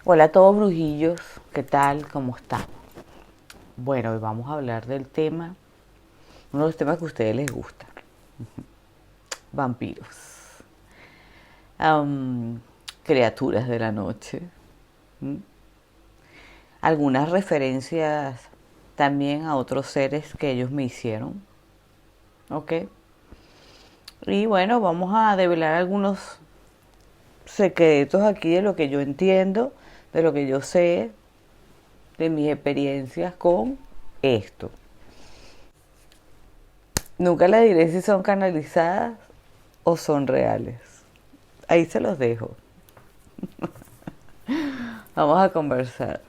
Hola a todos brujillos, ¿qué tal? ¿Cómo están? Bueno, hoy vamos a hablar del tema, uno de los temas que a ustedes les gusta, vampiros, Am, criaturas de la noche, algunas referencias también a otros seres que ellos me hicieron, ¿ok? Y bueno, vamos a develar algunos secretos aquí de lo que yo entiendo, de lo que yo sé, de mis experiencias con esto. Nunca les diré si son canalizadas o son reales. Ahí se los dejo. Vamos a conversar.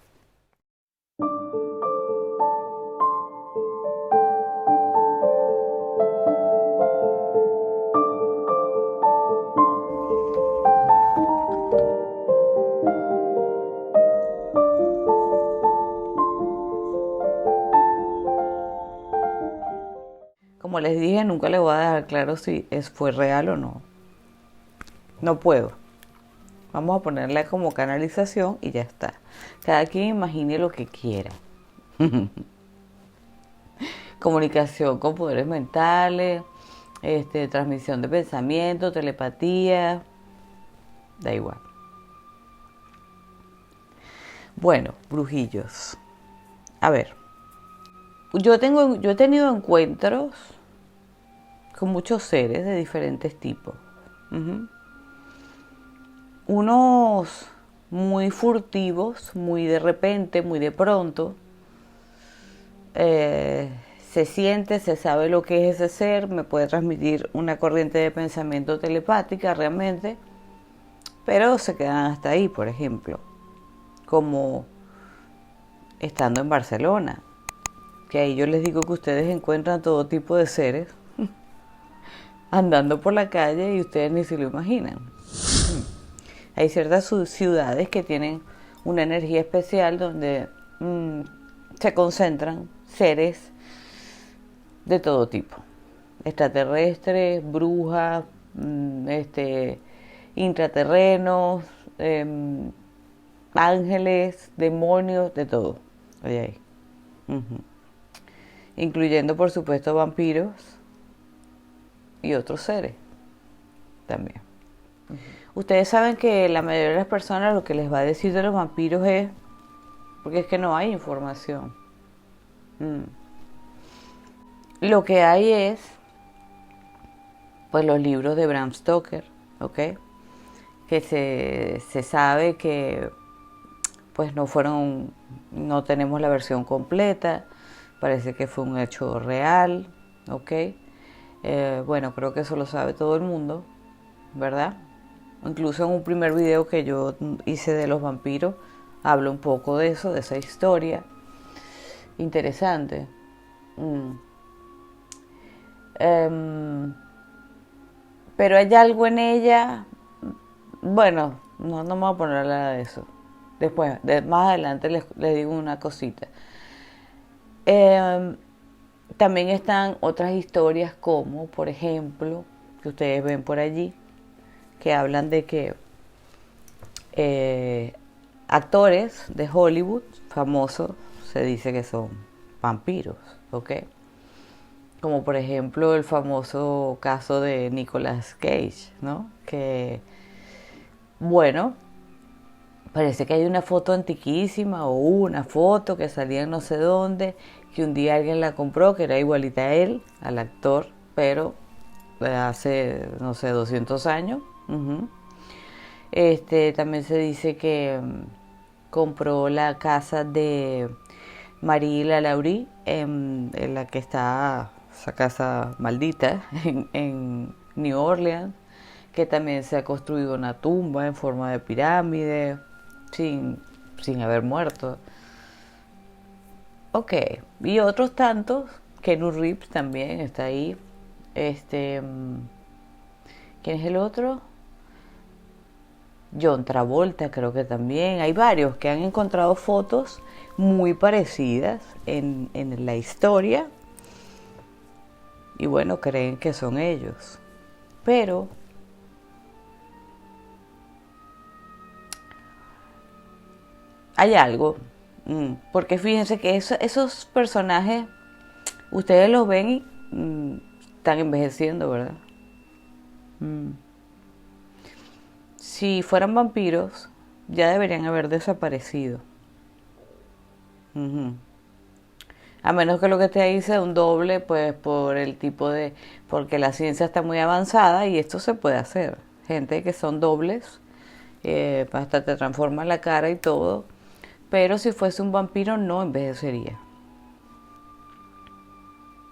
Como les dije, nunca les voy a dejar claro si fue real o no. No puedo. Vamos a ponerla como canalización y ya está. Cada quien imagine lo que quiera. Comunicación con poderes mentales, transmisión de pensamiento, telepatía, da igual. Bueno, brujillos. A ver, yo he tenido encuentros con muchos seres de diferentes tipos. Ujú. Unos muy furtivos, muy de repente, muy de pronto. Eh, Se siente, se sabe lo que es ese ser, me puede transmitir una corriente de pensamiento telepática realmente, pero se quedan hasta ahí, por ejemplo, como estando en Barcelona, que ahí yo les digo que ustedes encuentran todo tipo de seres andando por la calle y ustedes ni se lo imaginan. Hay ciertas ciudades que tienen una energía especial donde mmm, se concentran seres de todo tipo. Extraterrestres, brujas, intraterrenos, ángeles, demonios, de todo. Oye, ahí. Uh-huh. Incluyendo, por supuesto, vampiros y otros seres también. Ustedes saben que la mayoría de las personas lo que les va a decir de los vampiros es porque es que no hay información. Mm. Lo que hay es pues los libros de Bram Stoker, ¿ok? Que se sabe que pues no fueron, no tenemos la versión completa, parece que fue un hecho real, ¿ok? Bueno, creo que eso lo sabe todo el mundo, ¿verdad? Incluso en un primer video que yo hice de los vampiros, hablo un poco de eso, de esa historia. Interesante. Mm. Um, pero hay algo en ella, bueno, no me voy a poner nada de eso. Después, más adelante les digo una cosita. Eh, También están otras historias como, por ejemplo, que ustedes ven por allí, que hablan de que eh, actores de Hollywood famosos se dice que son vampiros, ¿ok? Como por ejemplo el famoso caso de Nicolas Cage, ¿no? Que, bueno, parece que hay una foto antiquísima o una foto que salía en no sé dónde, que un día alguien la compró, que era igualita a él, al actor, pero de hace, no sé, 200 años. Uh-huh. También se dice que compró la casa de Marie Lalaurie, en la que está esa casa maldita, en New Orleans, que también se ha construido una tumba en forma de pirámide, sin, sin haber muerto. Ok, y otros tantos, Keanu Reeves también está ahí. Este, ¿Quién es el otro? John Travolta creo que también. Hay varios que han encontrado fotos muy parecidas en la historia y bueno, creen que son ellos. Pero hay algo. Porque fíjense que esos personajes, ustedes los ven y están envejeciendo, ¿verdad? Mm. Si fueran vampiros, ya deberían haber desaparecido. Ujú. A menos que lo que esté ahí sea un doble, pues por el tipo de... Porque la ciencia está muy avanzada y esto se puede hacer. Gente que son dobles, hasta te transforma la cara y todo. Pero si fuese un vampiro no envejecería.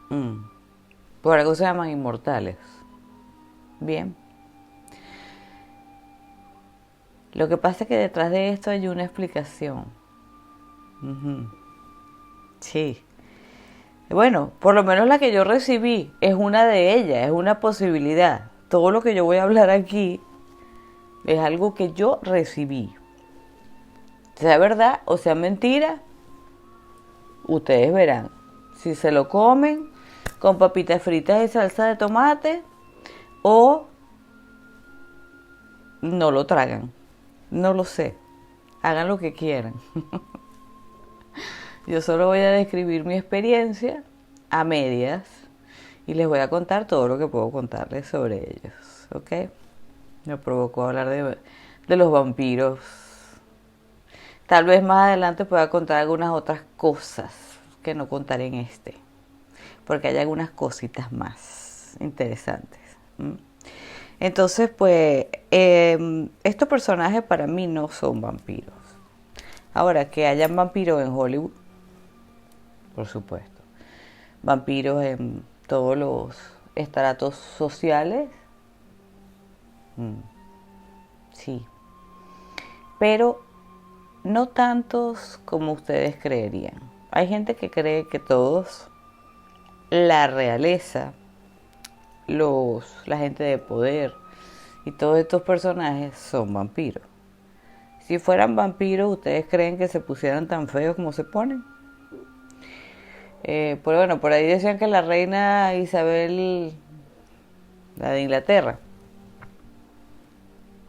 Mm. Por algo se llaman inmortales. Bien. Lo que pasa es que detrás de esto hay una explicación. Ujú. Sí. Bueno, por lo menos la que yo recibí es una de ellas, es una posibilidad. Todo lo que yo voy a hablar aquí es algo que yo recibí. Sea verdad o sea mentira, ustedes verán. Si se lo comen con papitas fritas y salsa de tomate o no lo tragan. No lo sé. Hagan lo que quieran. Yo solo voy a describir mi experiencia a medias y les voy a contar todo lo que puedo contarles sobre ellos. ¿Ok? Me provocó hablar de los vampiros. Tal vez más adelante pueda contar algunas otras cosas que no contaré en este. Porque hay algunas cositas más interesantes. Entonces, pues, estos personajes para mí no son vampiros. Ahora, que hayan vampiros en Hollywood, por supuesto. Vampiros en todos los estratos sociales, sí. Pero no tantos como ustedes creerían. Hay gente que cree que todos, la realeza, la gente de poder y todos estos personajes son vampiros. Si fueran vampiros, ¿ustedes creen que se pusieran tan feos como se ponen? Pues bueno, por ahí decían que la reina Isabel, la de Inglaterra,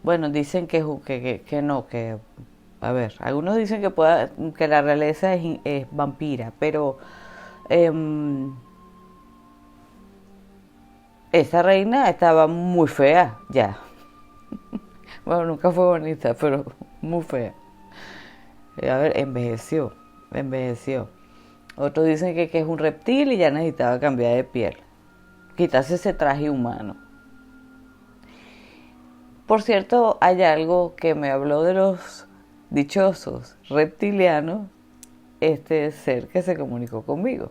bueno, dicen que no, que... A ver, algunos dicen que la realeza es vampira, pero em, esa reina estaba muy fea ya. Bueno, nunca fue bonita, pero muy fea. A ver, envejeció. Otros dicen que es un reptil y ya necesitaba cambiar de piel. Quitarse ese traje humano. Por cierto, hay algo que me habló de los dichosos reptilianos, este ser que se comunicó conmigo.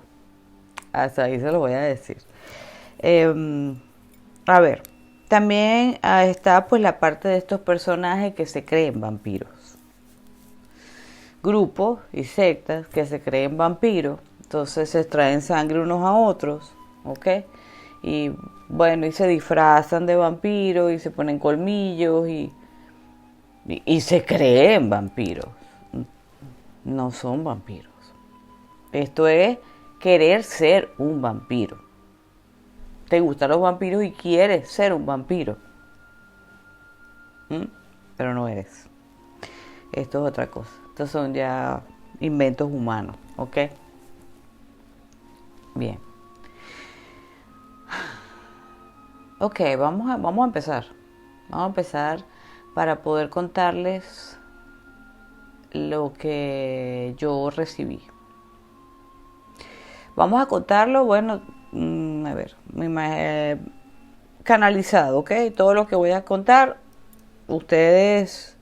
Hasta ahí se lo voy a decir. A ver, también está pues la parte de estos personajes que se creen vampiros. Grupos y sectas que se creen vampiros, entonces se extraen sangre unos a otros, ¿ok? Y bueno, y se disfrazan de vampiros y se ponen colmillos y se creen vampiros. No son vampiros. Esto es querer ser un vampiro. Te gustan los vampiros y quieres ser un vampiro. Pero no eres. Esto es otra cosa. Estos son ya inventos humanos, ¿ok? Bien. Ok, vamos a empezar. Vamos a empezar para poder contarles lo que yo recibí. Vamos a contarlo, bueno, a ver, canalizado, ¿ok? Todo lo que voy a contar, ustedes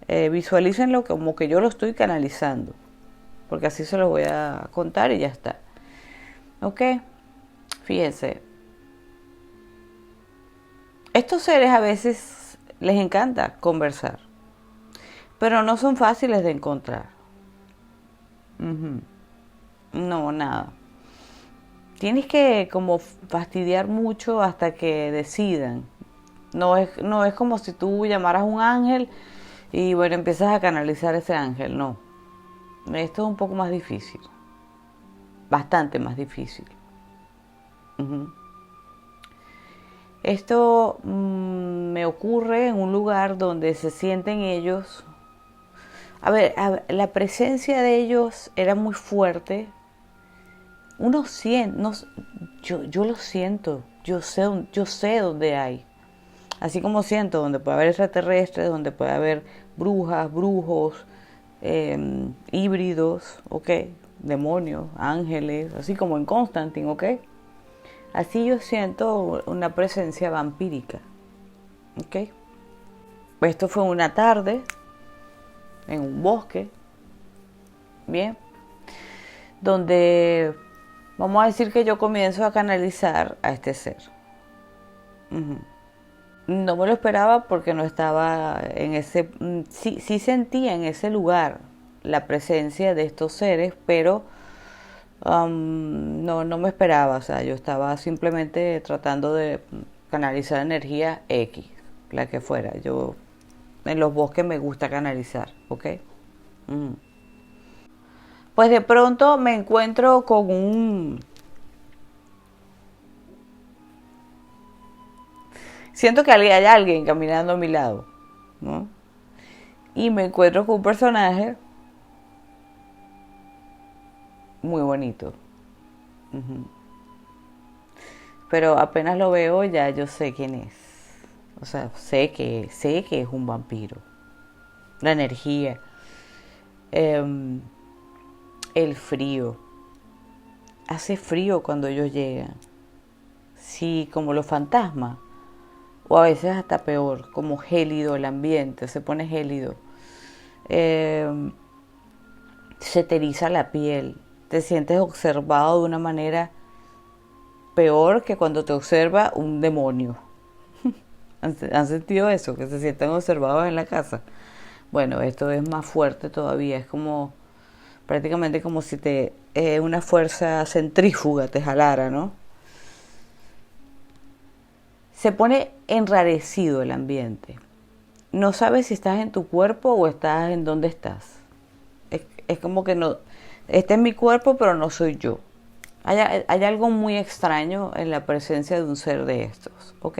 visualícenlo como que yo lo estoy canalizando, porque así se lo voy a contar y ya está. ¿Ok? Fíjense, estos seres a veces les encanta conversar, pero no son fáciles de encontrar. No, nada. Tienes que como fastidiar mucho hasta que decidan. No es como si tú llamaras a un ángel y bueno, empiezas a canalizar ese ángel. No. Esto es un poco más difícil. Bastante más difícil. Esto me ocurre en un lugar donde se sienten ellos la presencia de ellos era muy fuerte. Uno siente, no, yo lo siento, yo sé dónde hay. Así como siento donde puede haber extraterrestres, donde puede haber brujas, brujos, híbridos, ¿ok? Demonios, ángeles, así como en Constantine, ¿ok? Así yo siento una presencia vampírica, ¿ok? Esto fue una tarde en un bosque, bien, donde vamos a decir que yo comienzo a canalizar a este ser. No me lo esperaba porque no estaba en ese... Sí sentía en ese lugar la presencia de estos seres, pero no me esperaba. O sea, yo estaba simplemente tratando de canalizar energía X, la que fuera. Yo en los bosques me gusta canalizar, ¿ok? Pues de pronto me encuentro con un... Siento que hay alguien caminando a mi lado, ¿no? Y me encuentro con un personaje muy bonito. Pero apenas lo veo ya yo sé quién es. O sea, sé que es un vampiro. La energía, eh, el frío. Hace frío cuando ellos llegan. Sí, como los fantasmas. O a veces hasta peor, como gélido el ambiente, se pone gélido. Eh, Se te eriza la piel, te sientes observado de una manera peor que cuando te observa un demonio. ¿Han sentido eso? Que se sienten observados en la casa. Bueno, esto es más fuerte todavía, es como prácticamente como si una fuerza centrífuga te jalara, ¿no? Se pone enrarecido el ambiente. No sabes si estás en tu cuerpo o estás en dónde estás. Es como que no, este es mi cuerpo, pero no soy yo. Hay algo muy extraño en la presencia de un ser de estos, ¿ok?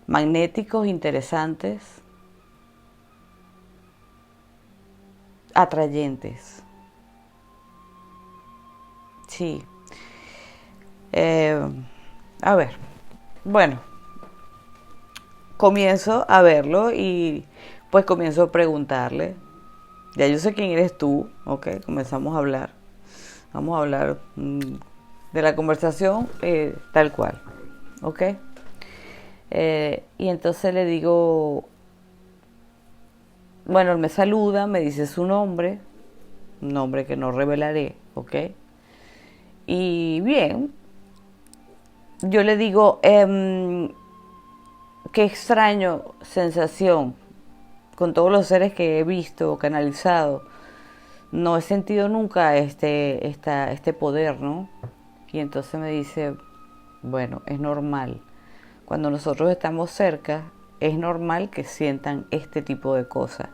Magnéticos, interesantes, atrayentes. Sí. A ver, bueno, comienzo a verlo y pues comienzo a preguntarle. Ya yo sé quién eres tú, ¿ok? Comenzamos a hablar. Vamos a hablar de la conversación tal cual, ¿ok? Y entonces le digo, bueno, él me saluda, me dice su nombre, un nombre que no revelaré, ¿ok? Y bien, yo le digo, qué extraño sensación, con todos los seres que he visto, canalizado, no he sentido nunca este poder, ¿no? Y entonces me dice, bueno, es normal. Cuando nosotros estamos cerca, es normal que sientan este tipo de cosas.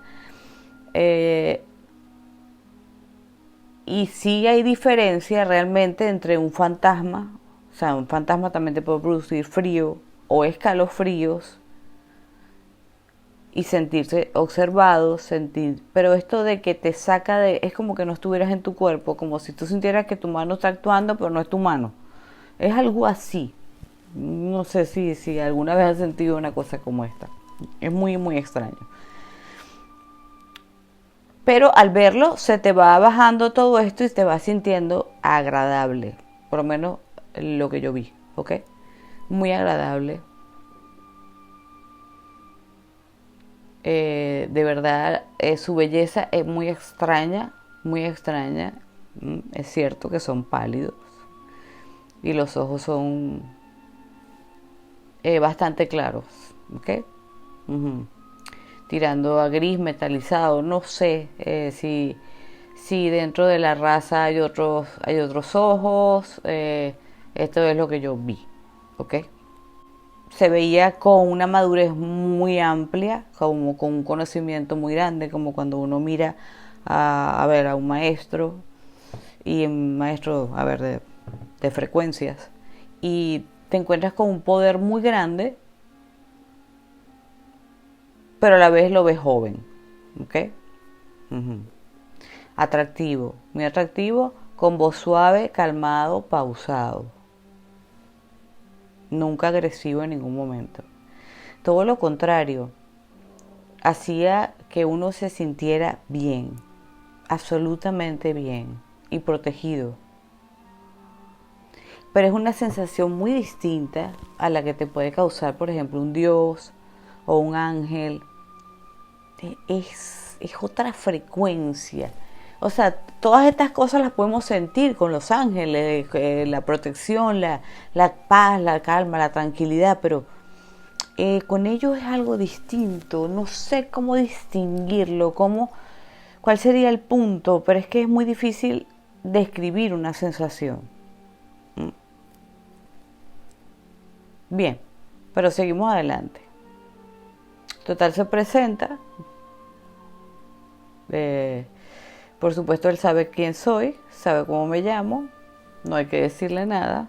Y sí hay diferencia realmente entre un fantasma, o sea, un fantasma también te puede producir frío o escalofríos y sentirse observado, pero esto de que te saca es como que no estuvieras en tu cuerpo, como si tú sintieras que tu mano está actuando, pero no es tu mano. Es algo así. No sé si alguna vez has sentido una cosa como esta. Es muy, muy extraño. Pero al verlo se te va bajando todo esto y te vas sintiendo agradable. Por lo menos lo que yo vi, ¿ok? Muy agradable. De verdad, su belleza es muy extraña, muy extraña. Es cierto que son pálidos y los ojos son bastante claros, ¿ok? Tirando a gris metalizado, no sé si dentro de la raza hay otros ojos, esto es lo que yo vi, ¿ok? Se veía con una madurez muy amplia, como con un conocimiento muy grande, como cuando uno mira a un maestro, y un maestro, de frecuencias, y te encuentras con un poder muy grande, pero a la vez lo ves joven, ¿Ok? Ujú. Atractivo, muy atractivo, con voz suave, calmado, pausado. Nunca agresivo en ningún momento. Todo lo contrario, hacía que uno se sintiera bien, absolutamente bien y protegido. Pero es una sensación muy distinta a la que te puede causar, por ejemplo, un dios o un ángel. Es otra frecuencia. O sea, todas estas cosas las podemos sentir con los ángeles, la protección, la paz, la calma, la tranquilidad, pero con ellos es algo distinto. No sé cómo distinguirlo, cuál sería el punto, pero es que es muy difícil describir una sensación. Bien, pero seguimos adelante. Total se presenta. Eh, por supuesto, él sabe quién soy, sabe cómo me llamo, no hay que decirle nada.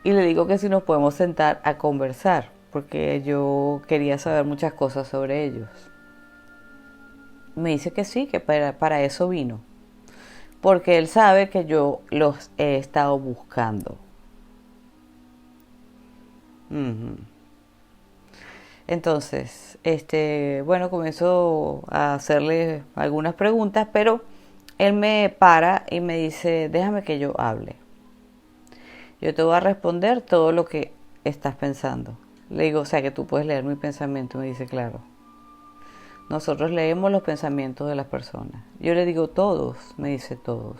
Y le digo que si nos podemos sentar a conversar, porque yo quería saber muchas cosas sobre ellos. Me dice que sí, que para eso vino, porque él sabe que yo los he estado buscando. Ujú. Entonces, bueno, comenzó a hacerle algunas preguntas, pero él me para y me dice, déjame que yo hable. Yo te voy a responder todo lo que estás pensando. Le digo, o sea, que tú puedes leer mi pensamiento. Me dice, claro. Nosotros leemos los pensamientos de las personas. Yo le digo, todos. Me dice, todos.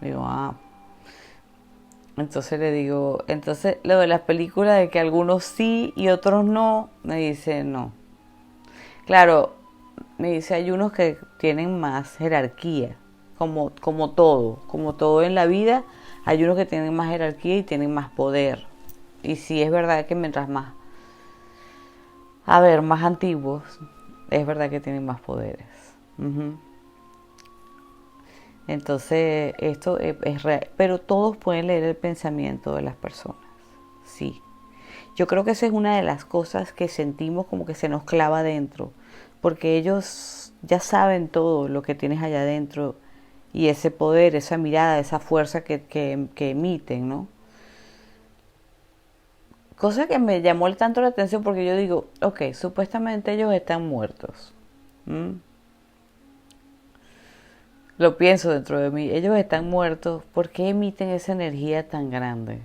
Digo, ah. Entonces le digo, entonces lo de las películas de que algunos sí y otros no, me dice, no. Claro, me dice, hay unos que tienen más jerarquía, como todo en la vida, hay unos que tienen más jerarquía y tienen más poder. Y sí es verdad que mientras más, más antiguos, es verdad que tienen más poderes. Ujú. Entonces, esto es real, pero todos pueden leer el pensamiento de las personas, sí. Yo creo que esa es una de las cosas que sentimos como que se nos clava dentro, porque ellos ya saben todo lo que tienes allá adentro y ese poder, esa mirada, esa fuerza que emiten, ¿no? Cosa que me llamó tanto la atención porque yo digo, ok, supuestamente ellos están muertos. ¿Mm? Lo pienso dentro de mí, ellos están muertos, ¿por qué emiten esa energía tan grande?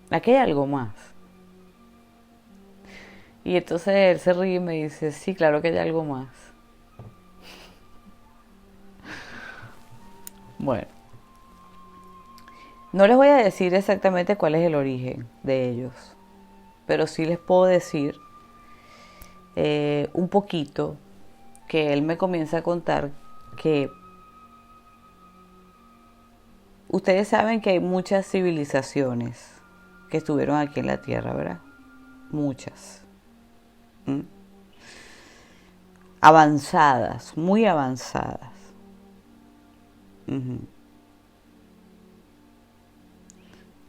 Aquí hay algo más. Y entonces él se ríe y me dice, sí, claro que hay algo más. Bueno, no les voy a decir exactamente cuál es el origen de ellos, pero sí les puedo decir un poquito que él me comienza a contar que ustedes saben que hay muchas civilizaciones que estuvieron aquí en la Tierra, ¿verdad? Muchas. ¿Mm? Avanzadas, muy avanzadas. Ujú.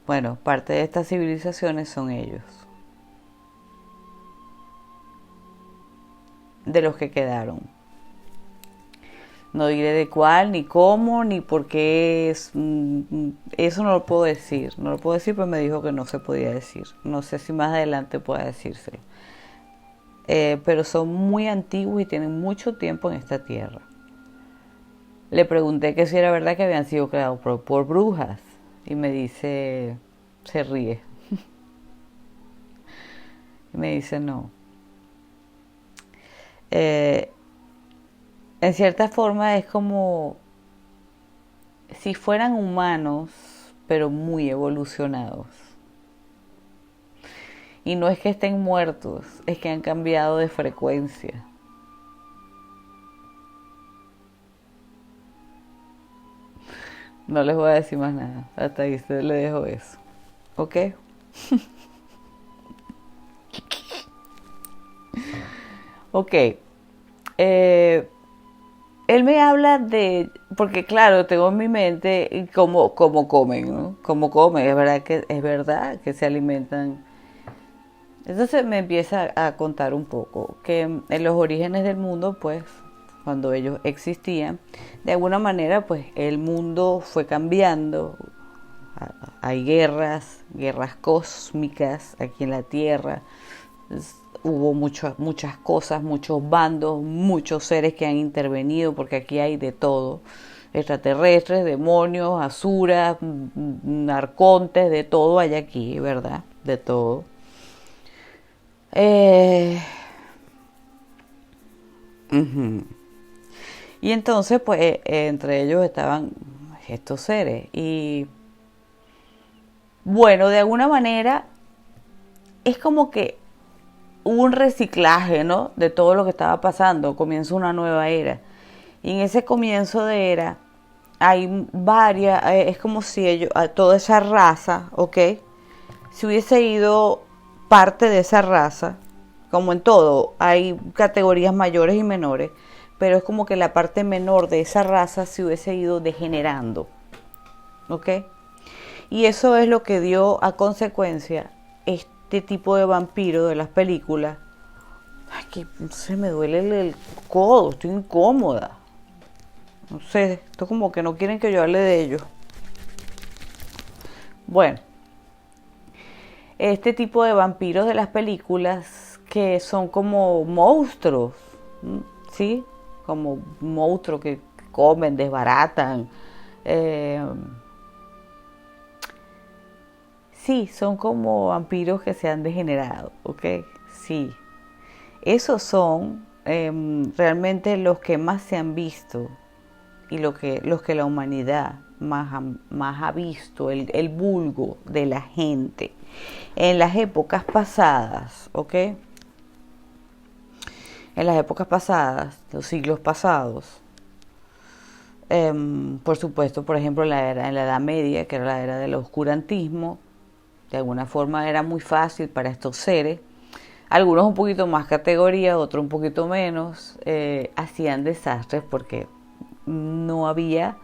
Bueno, parte de estas civilizaciones son ellos, de los que quedaron. No diré de cuál, ni cómo, ni por qué es. Eso no lo puedo decir. No lo puedo decir, pero me dijo que no se podía decir. No sé si más adelante pueda decírselo. Pero son muy antiguos y tienen mucho tiempo en esta tierra. Le pregunté que si era verdad que habían sido creados por brujas. Y me dice, se ríe. Y me dice, no. Eh, en cierta forma es como si fueran humanos, pero muy evolucionados. Y no es que estén muertos, es que han cambiado de frecuencia. No les voy a decir más nada. Hasta ahí se le dejo eso. ¿Ok? Ok. Él me habla de, porque claro, tengo en mi mente cómo comen, ¿no? Cómo comen, es verdad que se alimentan Entonces me empieza a contar un poco que en los orígenes del mundo, pues, cuando ellos existían, de alguna manera, pues, el mundo fue cambiando. Hay guerras cósmicas aquí en la Tierra. Hubo muchas cosas, muchos bandos, muchos seres que han intervenido, porque aquí hay de todo. Extraterrestres, demonios, asuras, arcontes, de todo hay aquí, ¿verdad? De todo. Eh, uh-huh. Y entonces, pues, entre ellos estaban estos seres. Y bueno, de alguna manera, es como que hubo un reciclaje, ¿no? De todo lo que estaba pasando. Comienza una nueva era. Y en ese comienzo de era, hay varias, es como si ellos, toda esa raza, ¿ok? Si hubiese ido parte de esa raza, como en todo, hay categorías mayores y menores, pero es como que la parte menor de esa raza se hubiese ido degenerando, ¿ok? Y eso es lo que dio a consecuencia este tipo de vampiro de las películas. Ay, que se me duele el codo, estoy incómoda. No sé, esto como que no quieren que yo hable de ellos. Bueno, este tipo de vampiros de las películas que son como monstruos, ¿sí? Como monstruos que comen, desbaratan. Eh, sí, son como vampiros que se han degenerado, ¿ok? Sí. Esos son realmente los que más se han visto y los que la humanidad más ha visto, el vulgo de la gente. En las épocas pasadas, ¿ok? En las épocas pasadas, los siglos pasados, por supuesto, por ejemplo, en la Edad Media, que era la era del oscurantismo, de alguna forma era muy fácil para estos seres, algunos un poquito más categoría, otros un poquito menos, hacían desastres porque no había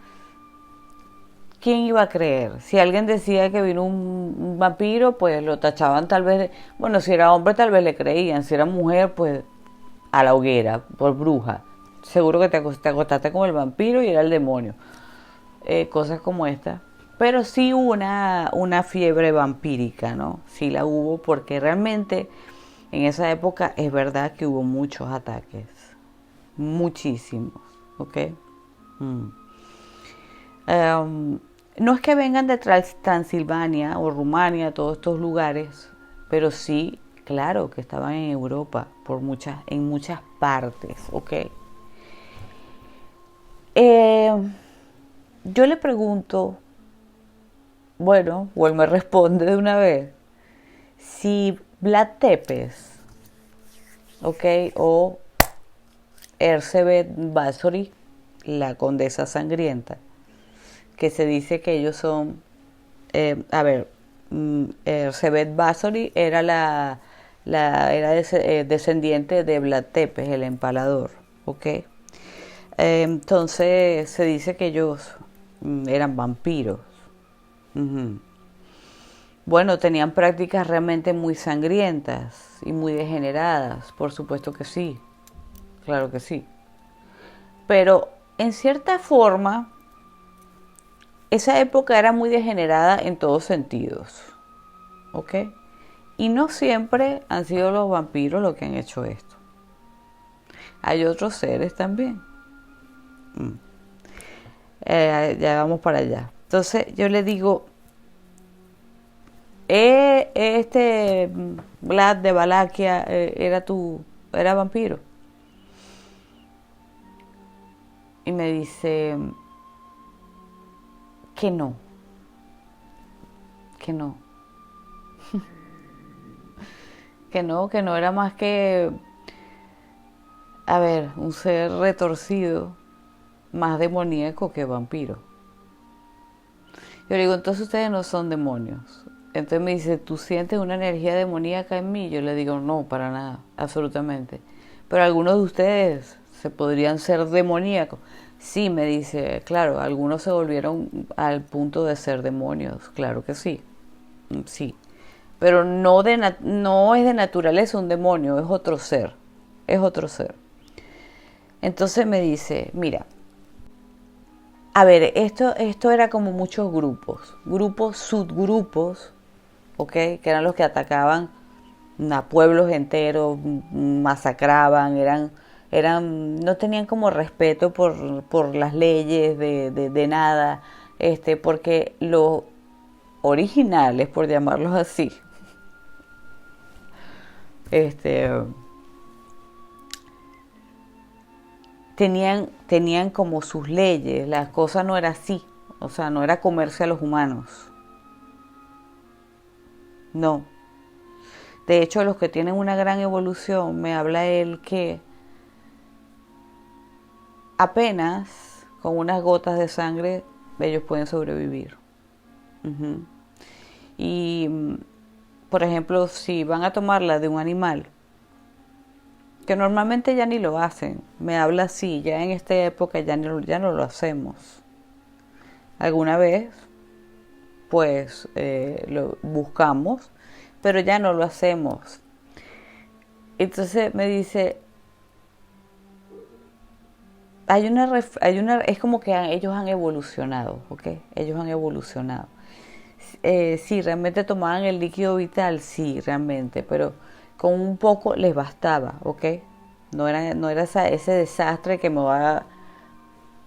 ¿quién iba a creer? Si alguien decía que vino un vampiro, pues lo tachaban tal vez, bueno, si era hombre tal vez le creían, si era mujer, pues a la hoguera, por bruja. Seguro que te acostaste con el vampiro y era el demonio. Cosas como esta. Pero sí hubo una fiebre vampírica, ¿no? Sí la hubo porque realmente en esa época es verdad que hubo muchos ataques. Muchísimos, ¿ok? Mm. No es que vengan de Transilvania o Rumania, todos estos lugares, pero sí, claro, que estaban en Europa en muchas partes, ¿ok? Yo le pregunto, bueno, o él me responde de una vez, si Vlad Tepes, ¿ok? O Erzsébet Báthory, la condesa sangrienta, que se dice que ellos son, a ver, Erzsébet Báthory era descendiente de Vlad Tepes, el empalador, ¿ok? Entonces se dice que ellos eran vampiros. Ujú. Bueno, tenían prácticas realmente muy sangrientas y muy degeneradas, por supuesto que sí, claro que sí. Pero en cierta forma, esa época era muy degenerada en todos sentidos, ¿ok? Y no siempre han sido los vampiros los que han hecho esto. Hay otros seres también. Ya vamos para allá. Entonces yo le digo, este Vlad de Valaquia era vampiro. Y me dice que no, que no, que no era más que, a ver, un ser retorcido, más demoníaco que vampiro. Yo le digo, entonces ustedes no son demonios. Entonces me dice, ¿tú sientes una energía demoníaca en mí? Yo le digo, no, para nada, absolutamente. Pero algunos de ustedes se podrían ser demoníacos. Sí, me dice, claro, algunos se volvieron al punto de ser demonios, claro que sí, sí. pero no es de naturaleza un demonio, es otro ser, es otro ser. Entonces me dice, mira, a ver, esto era como muchos grupos, subgrupos, ¿ok? Que eran los que atacaban a pueblos enteros, masacraban, no tenían como respeto por las leyes de nada, porque los originales, por llamarlos así, este, tenían como sus leyes, la cosa no era así, o sea, no era comerse a los humanos, no. De hecho, los que tienen una gran evolución, me habla él que apenas con unas gotas de sangre ellos pueden sobrevivir. Uh-huh. Y, por ejemplo, si van a tomarla de un animal, que normalmente ya ni lo hacen, me habla así, ya en esta época ya no lo hacemos. Alguna vez, pues, lo buscamos, pero ya no lo hacemos. Entonces me dice, es como que ellos han evolucionado, ¿ok? Ellos han evolucionado. Sí, realmente tomaban el líquido vital, sí, realmente, pero con un poco les bastaba, ¿ok? No era ese desastre que me va a...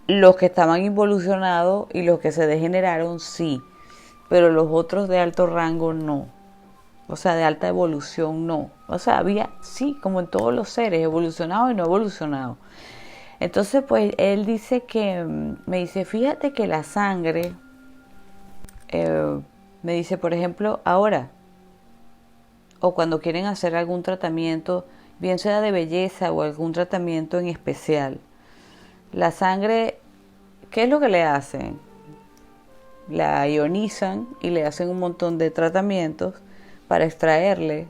Los que estaban involucionados y los que se degeneraron, sí, pero los otros de alto rango, no. O sea, de alta evolución, no. O sea, había, sí, como en todos los seres, evolucionados y no evolucionados. Entonces, pues, él dice que, me dice, fíjate que la sangre, me dice, por ejemplo, ahora, o cuando quieren hacer algún tratamiento, bien sea de belleza o algún tratamiento en especial, la sangre, ¿qué es lo que le hacen? La ionizan y le hacen un montón de tratamientos para extraerle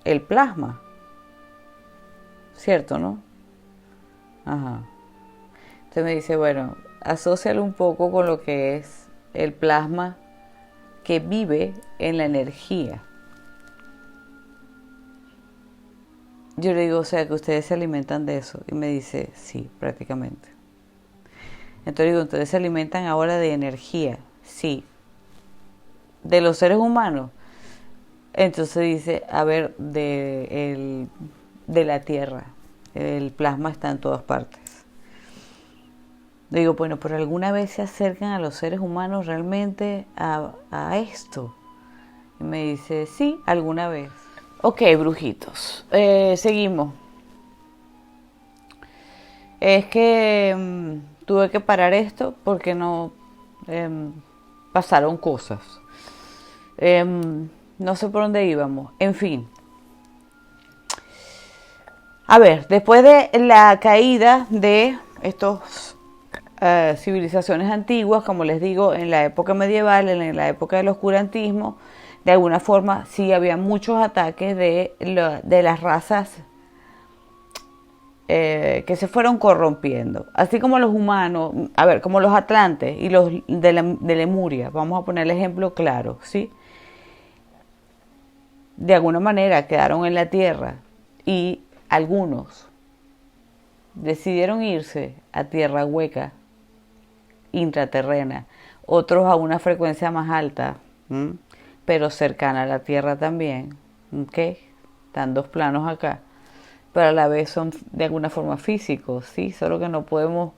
el plasma, ¿cierto, no? Ajá. Entonces me dice, bueno, asócialo un poco con lo que es el plasma que vive en la energía. Yo le digo, o sea, que ustedes se alimentan de eso. Y me dice, sí, prácticamente. Entonces digo, ustedes se alimentan ahora de energía. Sí. De los seres humanos. Entonces dice, a ver, de la Tierra. El plasma está en todas partes. Digo, bueno, pero alguna vez se acercan a los seres humanos realmente a esto. Y me dice, sí, alguna vez. Ok, brujitos. Seguimos. Es que tuve que parar esto porque no pasaron cosas. No sé por dónde íbamos. En fin. A ver, después de la caída de estos civilizaciones antiguas, como les digo, en la época medieval, en la época del oscurantismo, de alguna forma sí había muchos ataques de las razas que se fueron corrompiendo, así como los humanos, a ver, como los atlantes y los de Lemuria, vamos a poner el ejemplo claro, ¿sí? De alguna manera quedaron en la tierra y algunos decidieron irse a tierra hueca, intraterrena, otros a una frecuencia más alta, pero cercana a la tierra también, ¿ok? Están dos planos acá, pero a la vez son de alguna forma físicos, ¿sí? Solo que no podemos...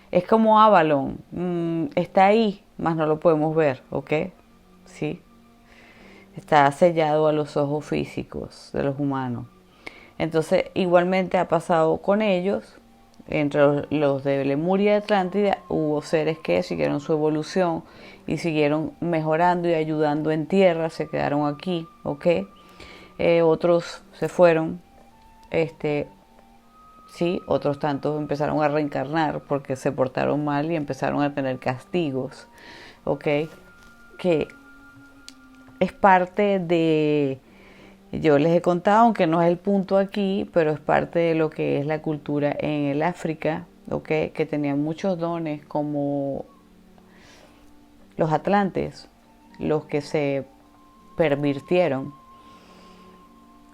Es como Avalon, está ahí, mas no lo podemos ver, ¿ok? ¿Sí? Está sellado a los ojos físicos de los humanos. Entonces, igualmente ha pasado con ellos. Entre los de Lemuria y Atlántida hubo seres que siguieron su evolución y siguieron mejorando y ayudando en tierra, se quedaron aquí, ¿ok? Otros se fueron, sí, otros tantos empezaron a reencarnar porque se portaron mal y empezaron a tener castigos, ¿ok? Que es parte de, yo les he contado, aunque no es el punto aquí, pero es parte de lo que es la cultura en el África, ¿ok? Que tenían muchos dones como los atlantes, los que se pervirtieron,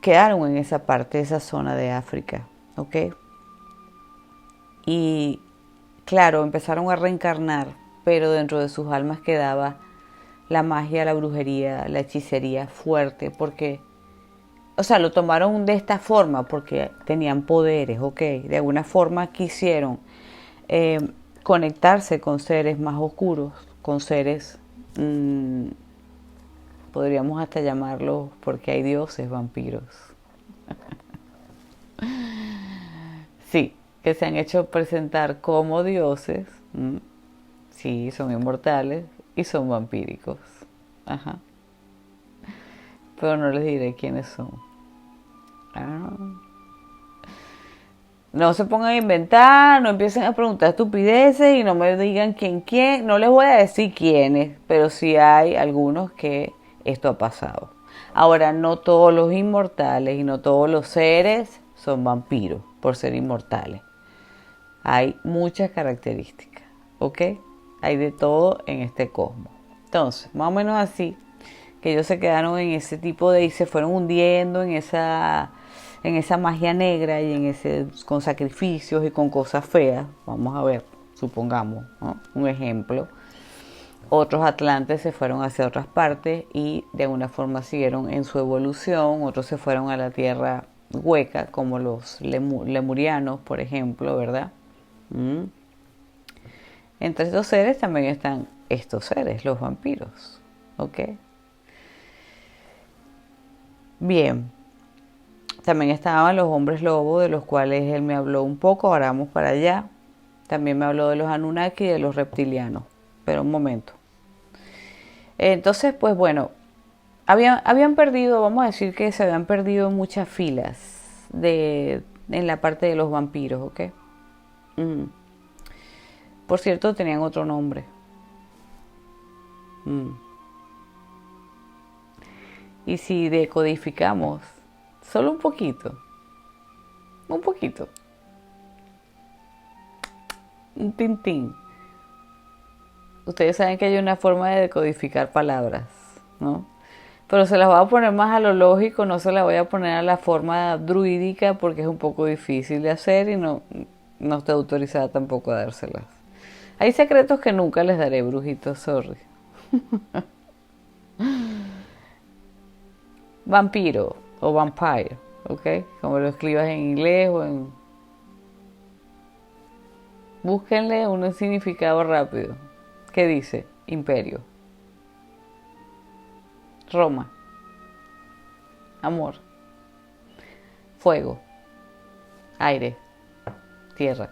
quedaron en esa parte, esa zona de África, ¿ok? Y claro, empezaron a reencarnar, pero dentro de sus almas quedaba la magia, la brujería, la hechicería fuerte, porque, o sea, lo tomaron de esta forma porque tenían poderes, ¿ok? De alguna forma quisieron conectarse con seres más oscuros, con seres, podríamos hasta llamarlos, porque hay dioses vampiros. Sí, que se han hecho presentar como dioses, sí, son inmortales y son vampíricos. Ajá. Pero no les diré quiénes son. Ah. No se pongan a inventar, no empiecen a preguntar estupideces y no me digan quién. No les voy a decir quiénes, pero sí hay algunos que esto ha pasado. Ahora, no todos los inmortales y no todos los seres son vampiros por ser inmortales. Hay muchas características, ¿ok? Hay de todo en este cosmos. Entonces, más o menos así, que ellos se quedaron en ese tipo de, y se fueron hundiendo en esa magia negra y en ese, con sacrificios y con cosas feas. Vamos a ver, supongamos, ¿no? Un ejemplo. Otros atlantes se fueron hacia otras partes y de alguna forma siguieron en su evolución. Otros se fueron a la tierra hueca, como los lemurianos, por ejemplo, ¿verdad? Entre estos seres también están estos seres, los vampiros, ¿ok? Bien, también estaban los hombres lobo, de los cuales él me habló un poco, ahora vamos para allá. También me habló de los Anunnaki y de los reptilianos, pero un momento. Entonces, pues bueno, habían perdido, vamos a decir que se habían perdido muchas filas en la parte de los vampiros, ¿ok? Por cierto, tenían otro nombre. Y si decodificamos solo un poquito, un tintín, ustedes saben que hay una forma de decodificar palabras, ¿no? Pero se las voy a poner más a lo lógico, no se las voy a poner a la forma druídica porque es un poco difícil de hacer y no estoy autorizada tampoco a dárselas. Hay secretos que nunca les daré, brujitos, sorry. Vampiro o vampire, ¿ok? Como lo escribas en inglés o en... Búsquenle un significado rápido. ¿Qué dice? Imperio. Roma. Amor. Fuego. Aire. Tierra.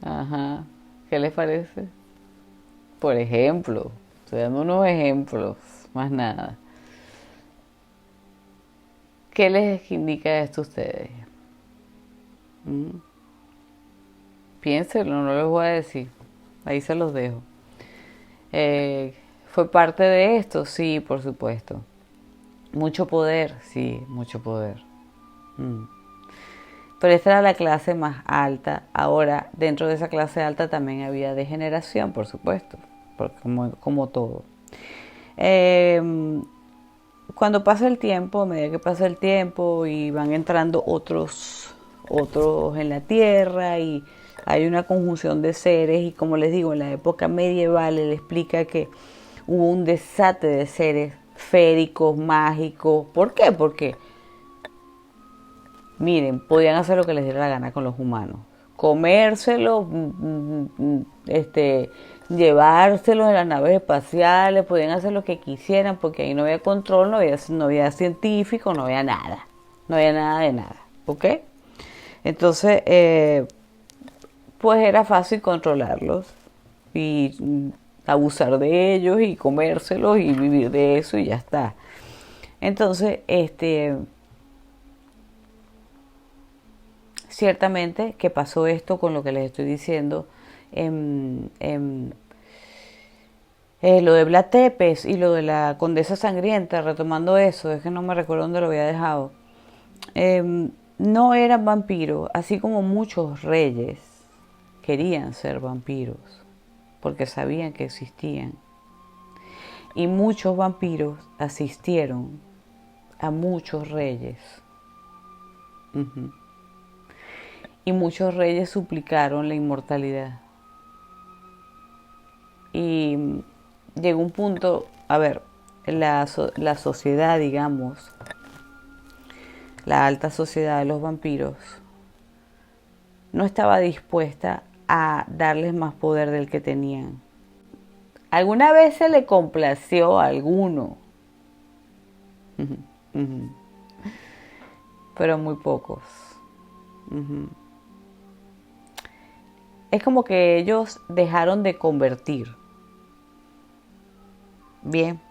Ajá. ¿Qué les parece? Por ejemplo, estoy dando unos ejemplos, más nada. ¿Qué les indica esto a ustedes? Piénsenlo, no les voy a decir. Ahí se los dejo. ¿Fue parte de esto? Sí, por supuesto. Mucho poder, sí, mucho poder. Pero esta era la clase más alta. Ahora, dentro de esa clase alta también había degeneración, por supuesto, porque como todo. Cuando pasa el tiempo, a medida que pasa el tiempo y van entrando otros en la Tierra y hay una conjunción de seres y como les digo, en la época medieval él explica que hubo un desate de seres féricos, mágicos. ¿Por qué? Porque miren, podían hacer lo que les diera la gana con los humanos. Comérselos, llevárselos en las naves espaciales, podían hacer lo que quisieran porque ahí no había control, no había científico, no había nada. No había nada de nada, ¿ok? Entonces, pues era fácil controlarlos y abusar de ellos y comérselos y vivir de eso y ya está. Entonces, ciertamente que pasó esto con lo que les estoy diciendo lo de Vlad Tepes y lo de la Condesa Sangrienta, retomando eso, es que no me recuerdo dónde lo había dejado. No eran vampiros, así como muchos reyes querían ser vampiros porque sabían que existían, Y muchos vampiros asistieron a muchos reyes. Uh-huh. Y muchos reyes suplicaron la inmortalidad. Y llegó un punto, a ver, la sociedad, digamos, la alta sociedad de los vampiros, no estaba dispuesta a darles más poder del que tenían. ¿Alguna vez se le complació a alguno? Pero muy pocos. Es como que ellos dejaron de convertir. Bien,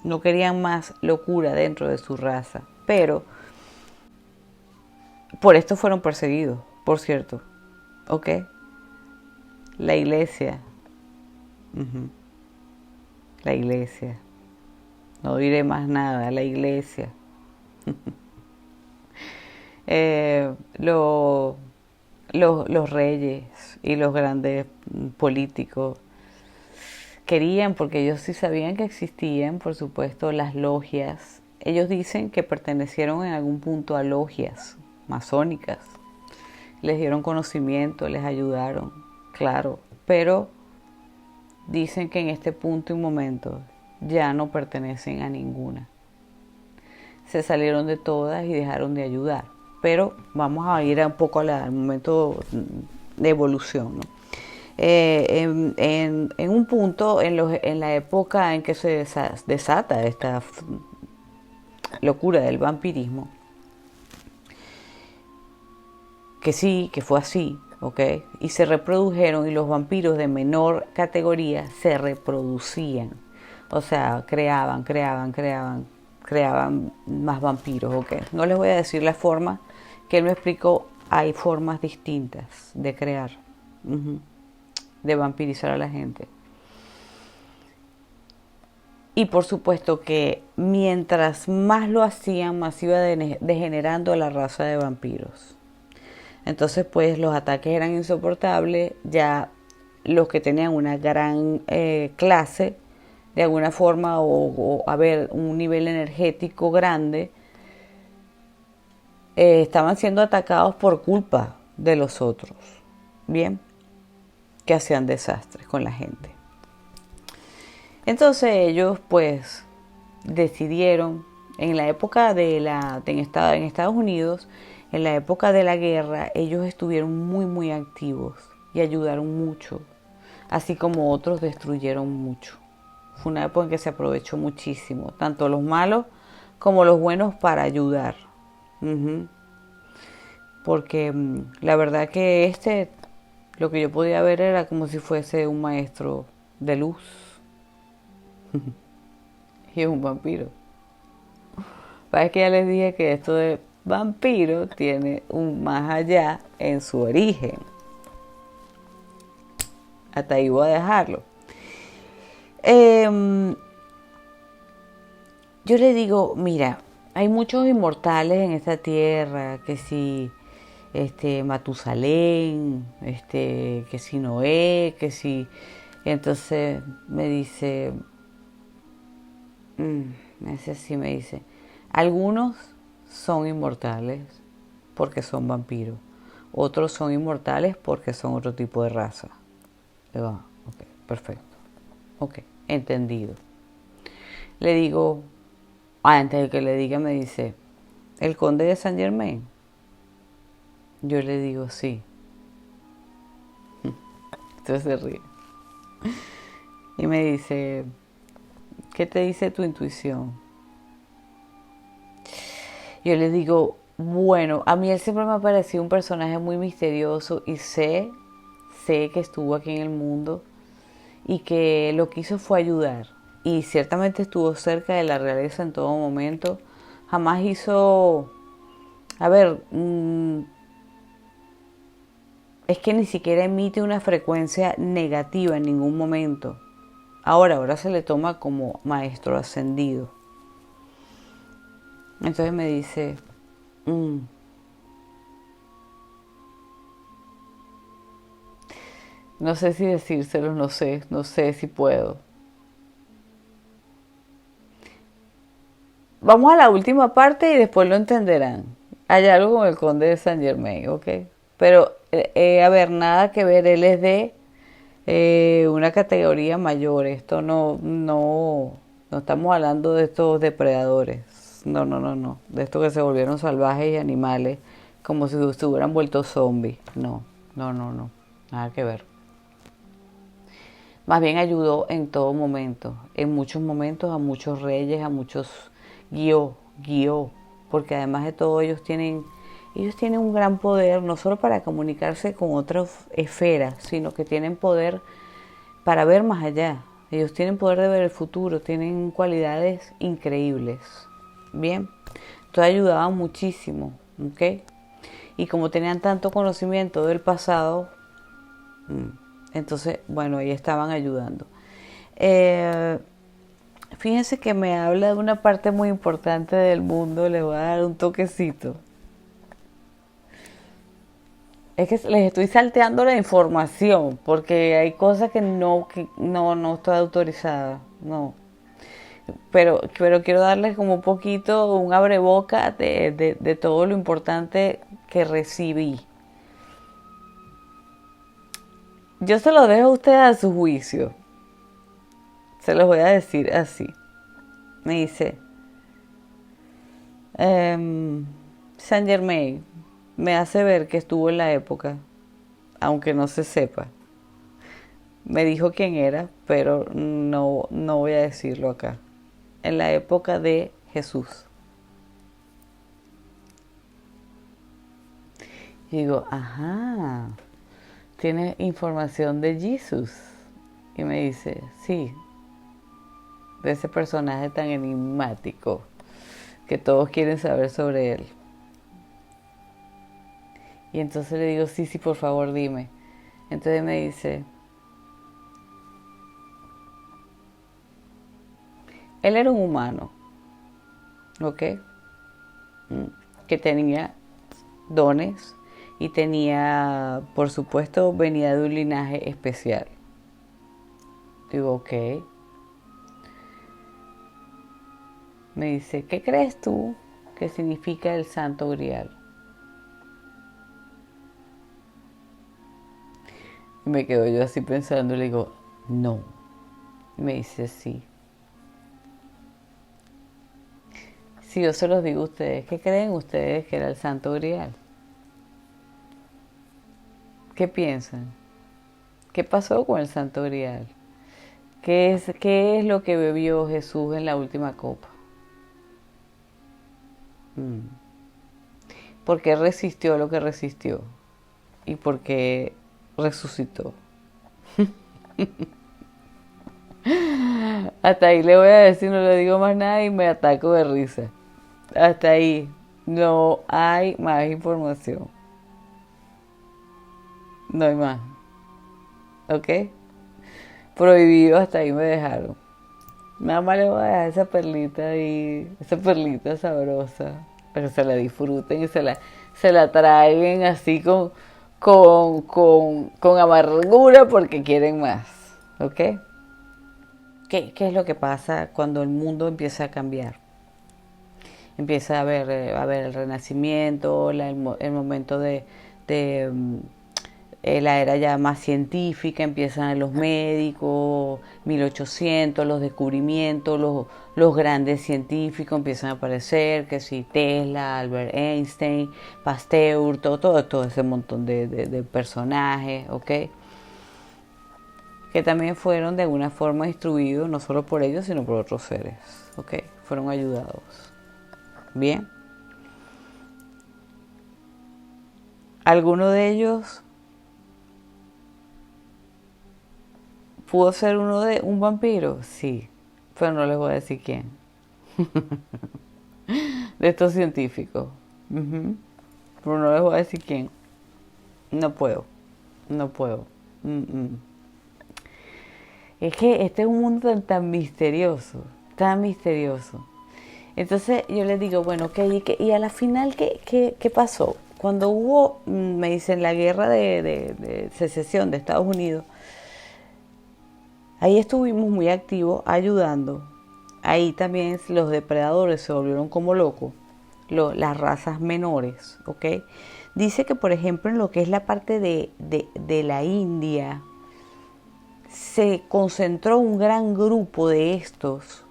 no querían más locura dentro de su raza, pero por esto fueron perseguidos, por cierto. ¿Ok? La iglesia. La iglesia. No diré más nada, la iglesia. Los reyes y los grandes políticos querían, porque ellos sí sabían que existían, por supuesto, las logias. Ellos dicen que pertenecieron en algún punto a logias masónicas. Les dieron conocimiento, les ayudaron, claro, pero dicen que en este punto y momento ya no pertenecen a ninguna. Se salieron de todas y dejaron de ayudar. Pero vamos a ir un poco al momento de evolución, ¿no? En un punto, en la época en que se desata esta locura del vampirismo, que sí, que fue así, ¿ok? Y se reprodujeron, y los vampiros de menor categoría se reproducían. O sea, creaban más vampiros, ¿ok? No les voy a decir la forma que él me explicó. Hay formas distintas de crear, de vampirizar a la gente. Y por supuesto que mientras más lo hacían, más iba degenerando la raza de vampiros. Entonces, pues los ataques eran insoportables. Ya los que tenían una gran clase, de alguna forma, o a ver, un nivel energético grande, estaban siendo atacados por culpa de los otros, bien, que hacían desastres con la gente. Entonces ellos, pues, decidieron, en la época en Estados Unidos, en la época de la guerra, ellos estuvieron muy activos y ayudaron mucho, así como otros destruyeron mucho. Fue una época en que se aprovechó muchísimo, tanto los malos como los buenos, para ayudar. Porque la verdad que lo que yo podía ver era como si fuese un maestro de luz. Y es un vampiro. Para que ya les dije que esto de vampiro tiene un más allá en su origen. Hasta ahí voy a dejarlo. Yo le digo, mira, hay muchos inmortales en esta tierra, que si Matusalén, que si Noé, que si... Entonces me dice, ese sí me dice, algunos son inmortales porque son vampiros, otros son inmortales porque son otro tipo de raza. Digo, ok, perfecto, ok, entendido. Le digo, antes de que le diga, me dice, ¿el conde de Saint Germain? Yo le digo, sí. Entonces se ríe. Y me dice, ¿qué te dice tu intuición? Yo le digo, bueno, a mí él siempre me ha parecido un personaje muy misterioso, y sé que estuvo aquí en el mundo y que lo que hizo fue ayudar. Y ciertamente estuvo cerca de la realeza en todo momento. Jamás hizo... A ver, es que ni siquiera emite una frecuencia negativa en ningún momento. Ahora se le toma como maestro ascendido. Entonces me dice, no sé si decírselo, no sé si puedo. vamos a la última parte y después lo entenderán. Hay algo con el conde de Saint Germain, ¿ok? Pero, a ver, nada que ver, él es de una categoría mayor. Esto no estamos hablando de estos depredadores. No, no, no, no. De estos que se volvieron salvajes y animales, como si se hubieran vuelto zombies. No, no, no, no. Nada que ver. Más bien ayudó en todo momento, en muchos momentos a muchos reyes, a muchos guió, porque además de todo ellos tienen un gran poder, no solo para comunicarse con otras esferas, sino que tienen poder para ver más allá. Ellos tienen poder de ver el futuro, tienen cualidades increíbles. Bien, entonces ayudaban muchísimo, ¿ok? Y como tenían tanto conocimiento del pasado, entonces, bueno, ahí estaban ayudando. Eh, Fíjense que me habla de una parte muy importante del mundo, les voy a dar un toquecito. Es que les estoy salteando la información, porque hay cosas que no estoy autorizada, no. Pero quiero darles como un poquito, un abreboca de todo lo importante que recibí. Yo se lo dejo a ustedes a su juicio. Se los voy a decir así. Me dice, Saint Germain me hace ver que estuvo en la época, aunque no se sepa. Me dijo quién era, pero no voy a decirlo acá. En la época de Jesús. Y digo, ajá, tiene información de Jesús. Y me dice, sí, de ese personaje tan enigmático que todos quieren saber sobre él. Y entonces le digo, sí, por favor, dime. Entonces me dice, él era un humano, ¿ok? Que tenía dones y tenía, por supuesto, venía de un linaje especial. Digo, ok. Me dice, ¿qué crees tú que significa el Santo Grial? Y me quedo yo así pensando y le digo, no. Y me dice, sí. Si yo se los digo a ustedes, ¿qué creen ustedes que era el Santo Grial? ¿Qué piensan? ¿Qué pasó con el Santo Grial? ¿Qué es lo que bebió Jesús en la última copa? ¿Por qué resistió lo que resistió? ¿Y por qué resucitó? Hasta ahí le voy a decir, no le digo más nada y me ataco de risa. Hasta ahí. No hay más información. No hay más. ¿Ok? Prohibido, hasta ahí me dejaron. Nada más le voy a dejar esa perlita ahí, esa perlita sabrosa, para que se la disfruten y se la traigan así con amargura porque quieren más. ¿Ok? ¿Qué es lo que pasa cuando el mundo empieza a cambiar? Empieza a ver el renacimiento, el momento de la era ya más científica, empiezan los médicos, 1800, los descubrimientos, los grandes científicos empiezan a aparecer, que si Tesla, Albert Einstein, Pasteur, todo ese montón de personajes, ¿ok? Que también fueron de alguna forma instruidos, no solo por ellos, sino por otros seres, ¿ok? Fueron ayudados. Bien. ¿Alguno de ellos pudo ser un vampiro? Sí, pero no les voy a decir quién. De estos científicos. Pero no les voy a decir quién. No puedo. No puedo. Es que este es un mundo tan misterioso. Tan misterioso. Entonces yo les digo, bueno, ok, y a la final, ¿qué pasó? Cuando hubo, me dicen, la guerra de secesión de Estados Unidos, ahí estuvimos muy activos ayudando ahí también los depredadores se volvieron como locos, las razas menores, ¿ok? Dice que, por ejemplo, en lo que es la parte de la India, se concentró un gran grupo de estos,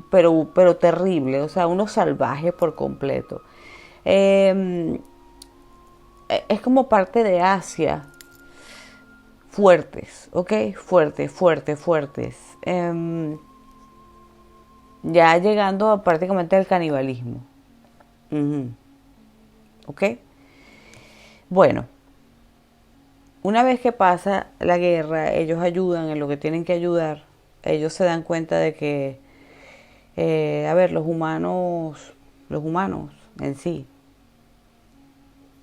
pero terrible, o sea, unos salvajes por completo. Eh, es como parte de Asia, fuertes, ¿ok? Fuertes. Ya llegando a prácticamente al canibalismo. Ujú. ¿Ok? Bueno, una vez que pasa la guerra, ellos ayudan en lo que tienen que ayudar. Ellos se dan cuenta de que, a ver, los humanos en sí,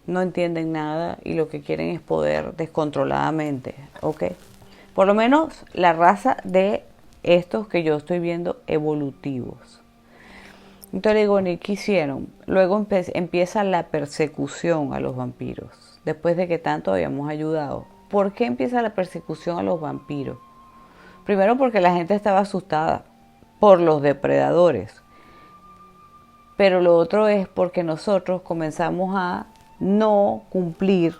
no entienden nada y lo que quieren es poder descontroladamente, ¿ok? Por lo menos la raza de estos que yo estoy viendo evolutivos. Entonces digo, ¿y qué hicieron? Luego empieza la persecución a los vampiros, después de que tanto habíamos ayudado. ¿Por qué empieza la persecución a los vampiros? Primero porque la gente estaba asustada por los depredadores. Pero lo otro es porque nosotros comenzamos a no cumplir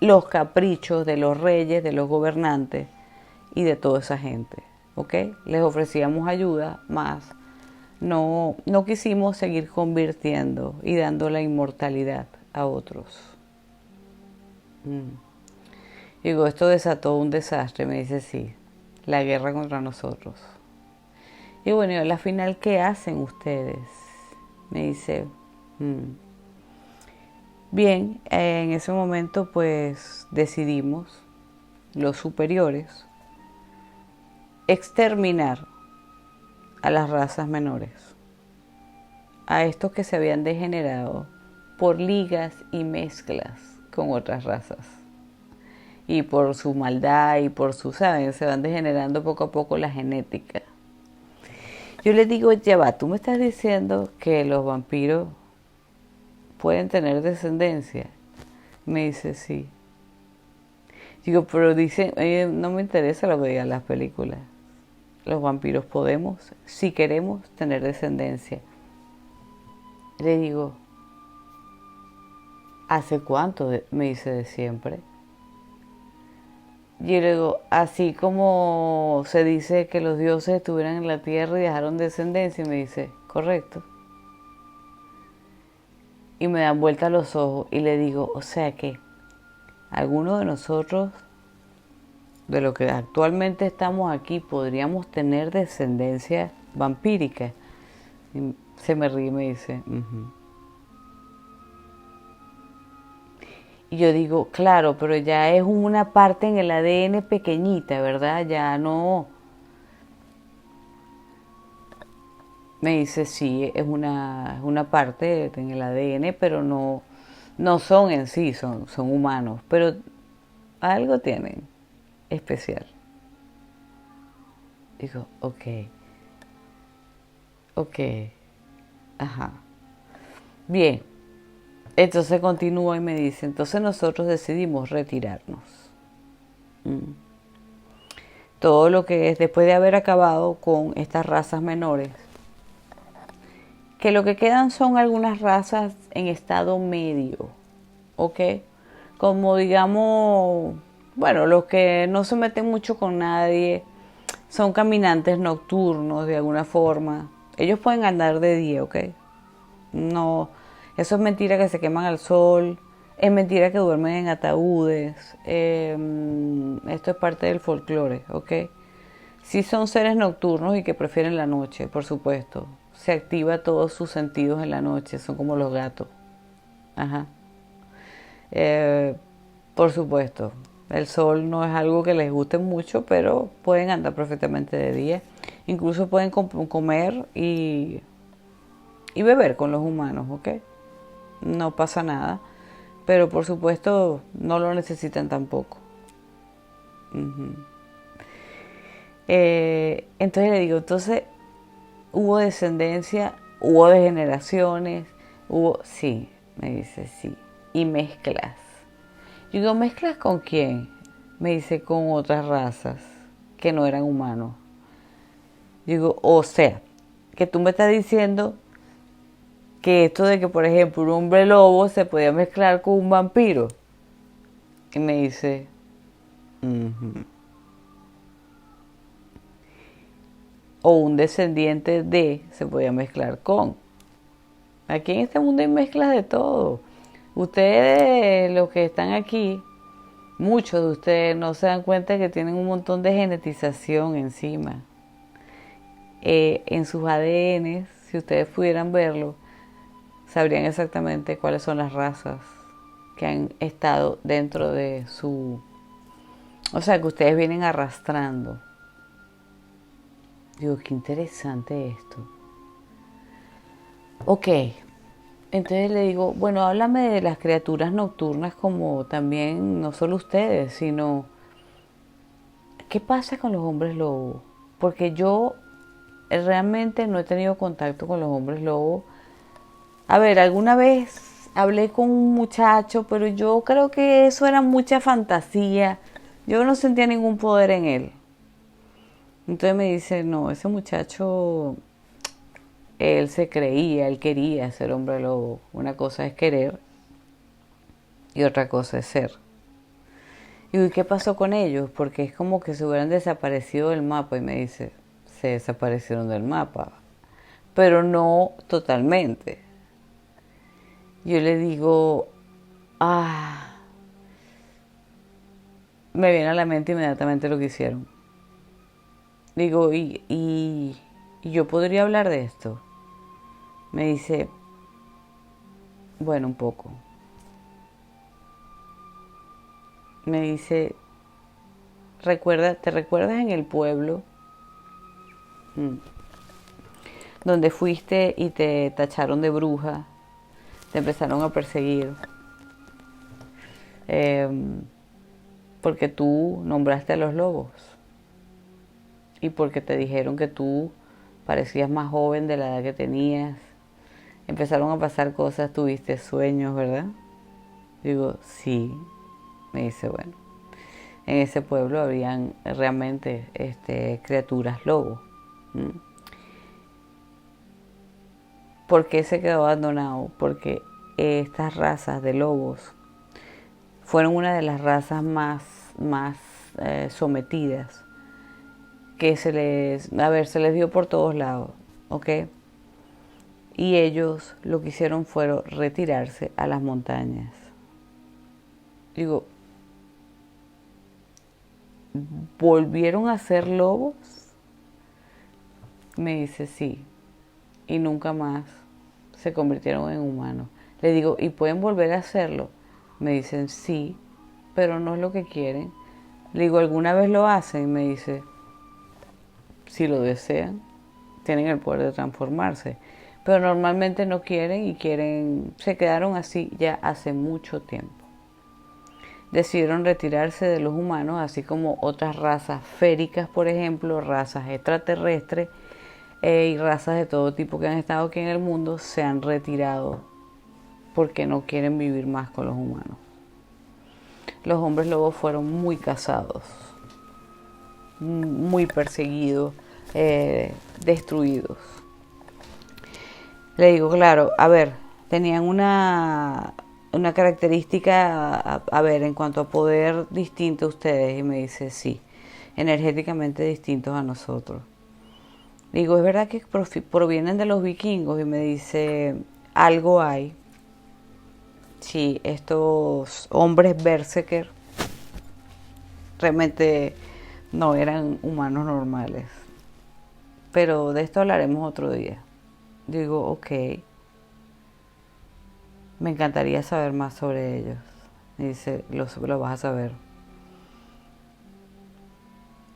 los caprichos de los reyes, de los gobernantes y de toda esa gente. ¿Ok? Les ofrecíamos ayuda, más no quisimos seguir convirtiendo y dando la inmortalidad a otros. Digo, esto desató un desastre, me dice, sí, la guerra contra nosotros. Y bueno, y a la final, ¿qué hacen ustedes? Me dice, bien, en ese momento pues decidimos, los superiores, exterminar a las razas menores, a estos que se habían degenerado por ligas y mezclas con otras razas. Y por su maldad y por su, ¿saben? Se van degenerando poco a poco la genética. Yo les digo, ya va, tú me estás diciendo que los vampiros pueden tener descendencia. Me dice, sí. Digo, pero dicen, no me interesa lo que digan las películas. Los vampiros podemos, si queremos, tener descendencia. Le digo, ¿hace cuánto? Me dice, de siempre. Yo le digo, así como se dice que los dioses estuvieran en la tierra y dejaron descendencia, y me dice, correcto. Y me dan vuelta los ojos y le digo, o sea que algunos de nosotros, de lo que actualmente estamos aquí, podríamos tener descendencia vampírica. Y se me ríe y me dice, y yo digo, claro, pero ya es una parte en el ADN pequeñita, ¿verdad? Ya no. Me dice, sí, es una parte en el ADN, pero no son en sí, son humanos, pero algo tienen especial. Digo, ok, ajá. Bien, entonces continúa y me dice, entonces nosotros decidimos retirarnos. Todo lo que es después de haber acabado con estas razas menores, que lo que quedan son algunas razas en estado medio, ¿ok? Como digamos, bueno, los que no se meten mucho con nadie, son caminantes nocturnos de alguna forma. Ellos pueden andar de día, ¿ok? No, eso es mentira que se queman al sol, es mentira que duermen en ataúdes, esto es parte del folclore, ¿ok? Sí son seres nocturnos y que prefieren la noche, por supuesto. Se activa todos sus sentidos en la noche, son como los gatos. Ajá. Eh, por supuesto, el sol no es algo que les guste mucho, pero pueden andar perfectamente de día. Incluso pueden comer y beber con los humanos, ¿ok? No pasa nada. Pero por supuesto no lo necesitan tampoco. Entonces le digo, entonces hubo descendencia, hubo degeneraciones, sí, me dice, sí, y mezclas. Yo digo, ¿mezclas con quién? Me dice, con otras razas que no eran humanos. Digo, o sea, que tú me estás diciendo que esto de que, por ejemplo, un hombre lobo se podía mezclar con un vampiro. Y me dice, "Ujú". O un descendiente de se podía mezclar con. Aquí en este mundo hay mezclas de todo. Ustedes, los que están aquí, muchos de ustedes no se dan cuenta que tienen un montón de genetización encima. En sus ADN, si ustedes pudieran verlo, sabrían exactamente cuáles son las razas que han estado dentro de su... O sea, que ustedes vienen arrastrando. Digo, qué interesante esto. Ok, entonces le digo, bueno, háblame de las criaturas nocturnas como también, no solo ustedes, sino, ¿qué pasa con los hombres lobo? Porque yo realmente no he tenido contacto con los hombres lobo. A ver, alguna vez hablé con un muchacho, pero yo creo que eso era mucha fantasía. Yo no sentía ningún poder en él. Entonces me dice, no, ese muchacho, él se creía, él quería ser hombre lobo. Una cosa es querer y otra cosa es ser. Y ¿qué pasó con ellos? Porque es como que se hubieran desaparecido del mapa y me dice, se desaparecieron del mapa, pero no totalmente. Yo le digo, ah, me viene a la mente inmediatamente lo que hicieron. Digo, ¿y yo podría hablar de esto? Me dice, bueno, un poco. Me dice, ¿te recuerdas en el pueblo donde fuiste y te tacharon de bruja? Te empezaron a perseguir eh, porque tú nombraste a los lobos y porque te dijeron que tú parecías más joven de la edad que tenías. Empezaron a pasar cosas, tuviste sueños, ¿verdad? Digo, sí. Me dice, bueno, en ese pueblo habían realmente criaturas lobos. ¿Mm? ¿Por qué se quedó abandonado? Porque estas razas de lobos fueron una de las razas más sometidas que se les dio por todos lados, ¿ok? Y ellos lo que hicieron fueron retirarse a las montañas. Digo, ¿volvieron a ser lobos? Me dice, sí, y nunca más se convirtieron en humanos. Le digo, ¿y pueden volver a hacerlo? Me dicen, sí, pero no es lo que quieren. Le digo, ¿alguna vez lo hacen? Me dice, si lo desean, tienen el poder de transformarse. Pero normalmente no quieren y se quedaron así ya hace mucho tiempo. Decidieron retirarse de los humanos, así como otras razas féricas, por ejemplo, razas extraterrestres y razas de todo tipo que han estado aquí en el mundo, se han retirado porque no quieren vivir más con los humanos. Los hombres lobos fueron muy cazados, muy perseguidos, destruidos. Le digo, claro, a ver, tenían una característica, a ver, en cuanto a poder distinto a ustedes. Y me dice, sí, energéticamente distintos a nosotros. Digo, ¿es verdad que provienen de los vikingos? Y me dice, algo hay. Sí, estos hombres berserker realmente no eran humanos normales. Pero de esto hablaremos otro día. Digo, ok, me encantaría saber más sobre ellos. Y dice, lo vas a saber.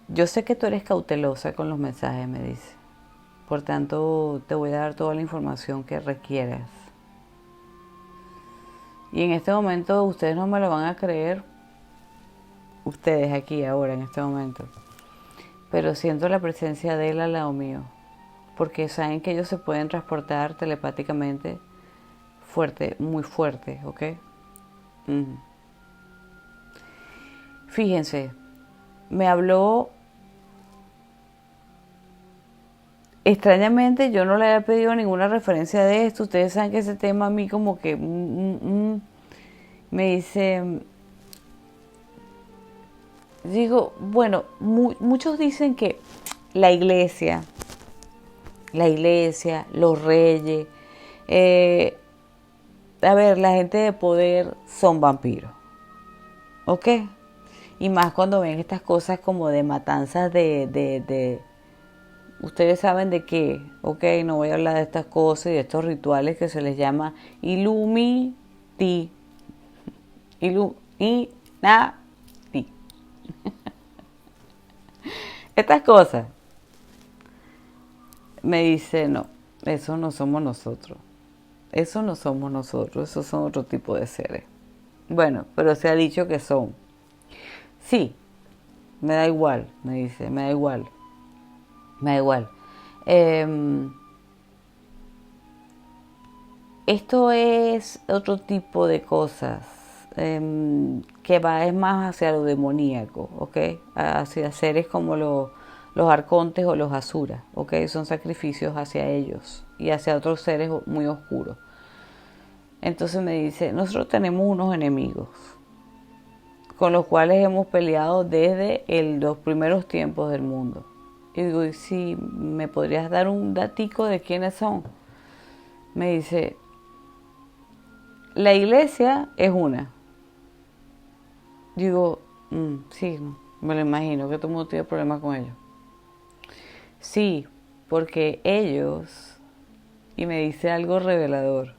Yo sé que tú eres cautelosa con los mensajes, me dice. Por tanto, te voy a dar toda la información que requieras. Y en este momento ustedes no me lo van a creer. Ustedes aquí, ahora, en este momento. Pero siento la presencia de él al lado mío. Porque saben que ellos se pueden transportar telepáticamente fuerte, muy fuerte, ¿ok? Fíjense, me habló extrañamente yo no le había pedido ninguna referencia de esto. Ustedes saben que ese tema a mí como que me dice, digo, bueno, muchos dicen que la iglesia, los reyes, a ver, la gente de poder son vampiros, ¿ok? Y más cuando ven estas cosas como de matanzas de ustedes saben de qué, ¿ok? No voy a hablar de estas cosas y de estos rituales que se les llama Illuminati. Illuminati. Estas cosas. Me dice, no, eso no somos nosotros. Eso no somos nosotros, esos son otro tipo de seres. Bueno, pero se ha dicho que son. Sí, me da igual, me dice, me da igual. Me da igual. Esto es otro tipo de cosas que va es más hacia lo demoníaco, ¿ok? Hacia seres como los arcontes o los asuras, ¿ok? Son sacrificios hacia ellos y hacia otros seres muy oscuros. Entonces me dice, nosotros tenemos unos enemigos con los cuales hemos peleado desde los primeros tiempos del mundo. Y digo, ¿y si me podrías dar un datico de quiénes son? Me dice, la iglesia es una. Digo, sí, me lo imagino, que todo el mundo tiene problemas con ellos. Sí, porque ellos, y me dice algo revelador.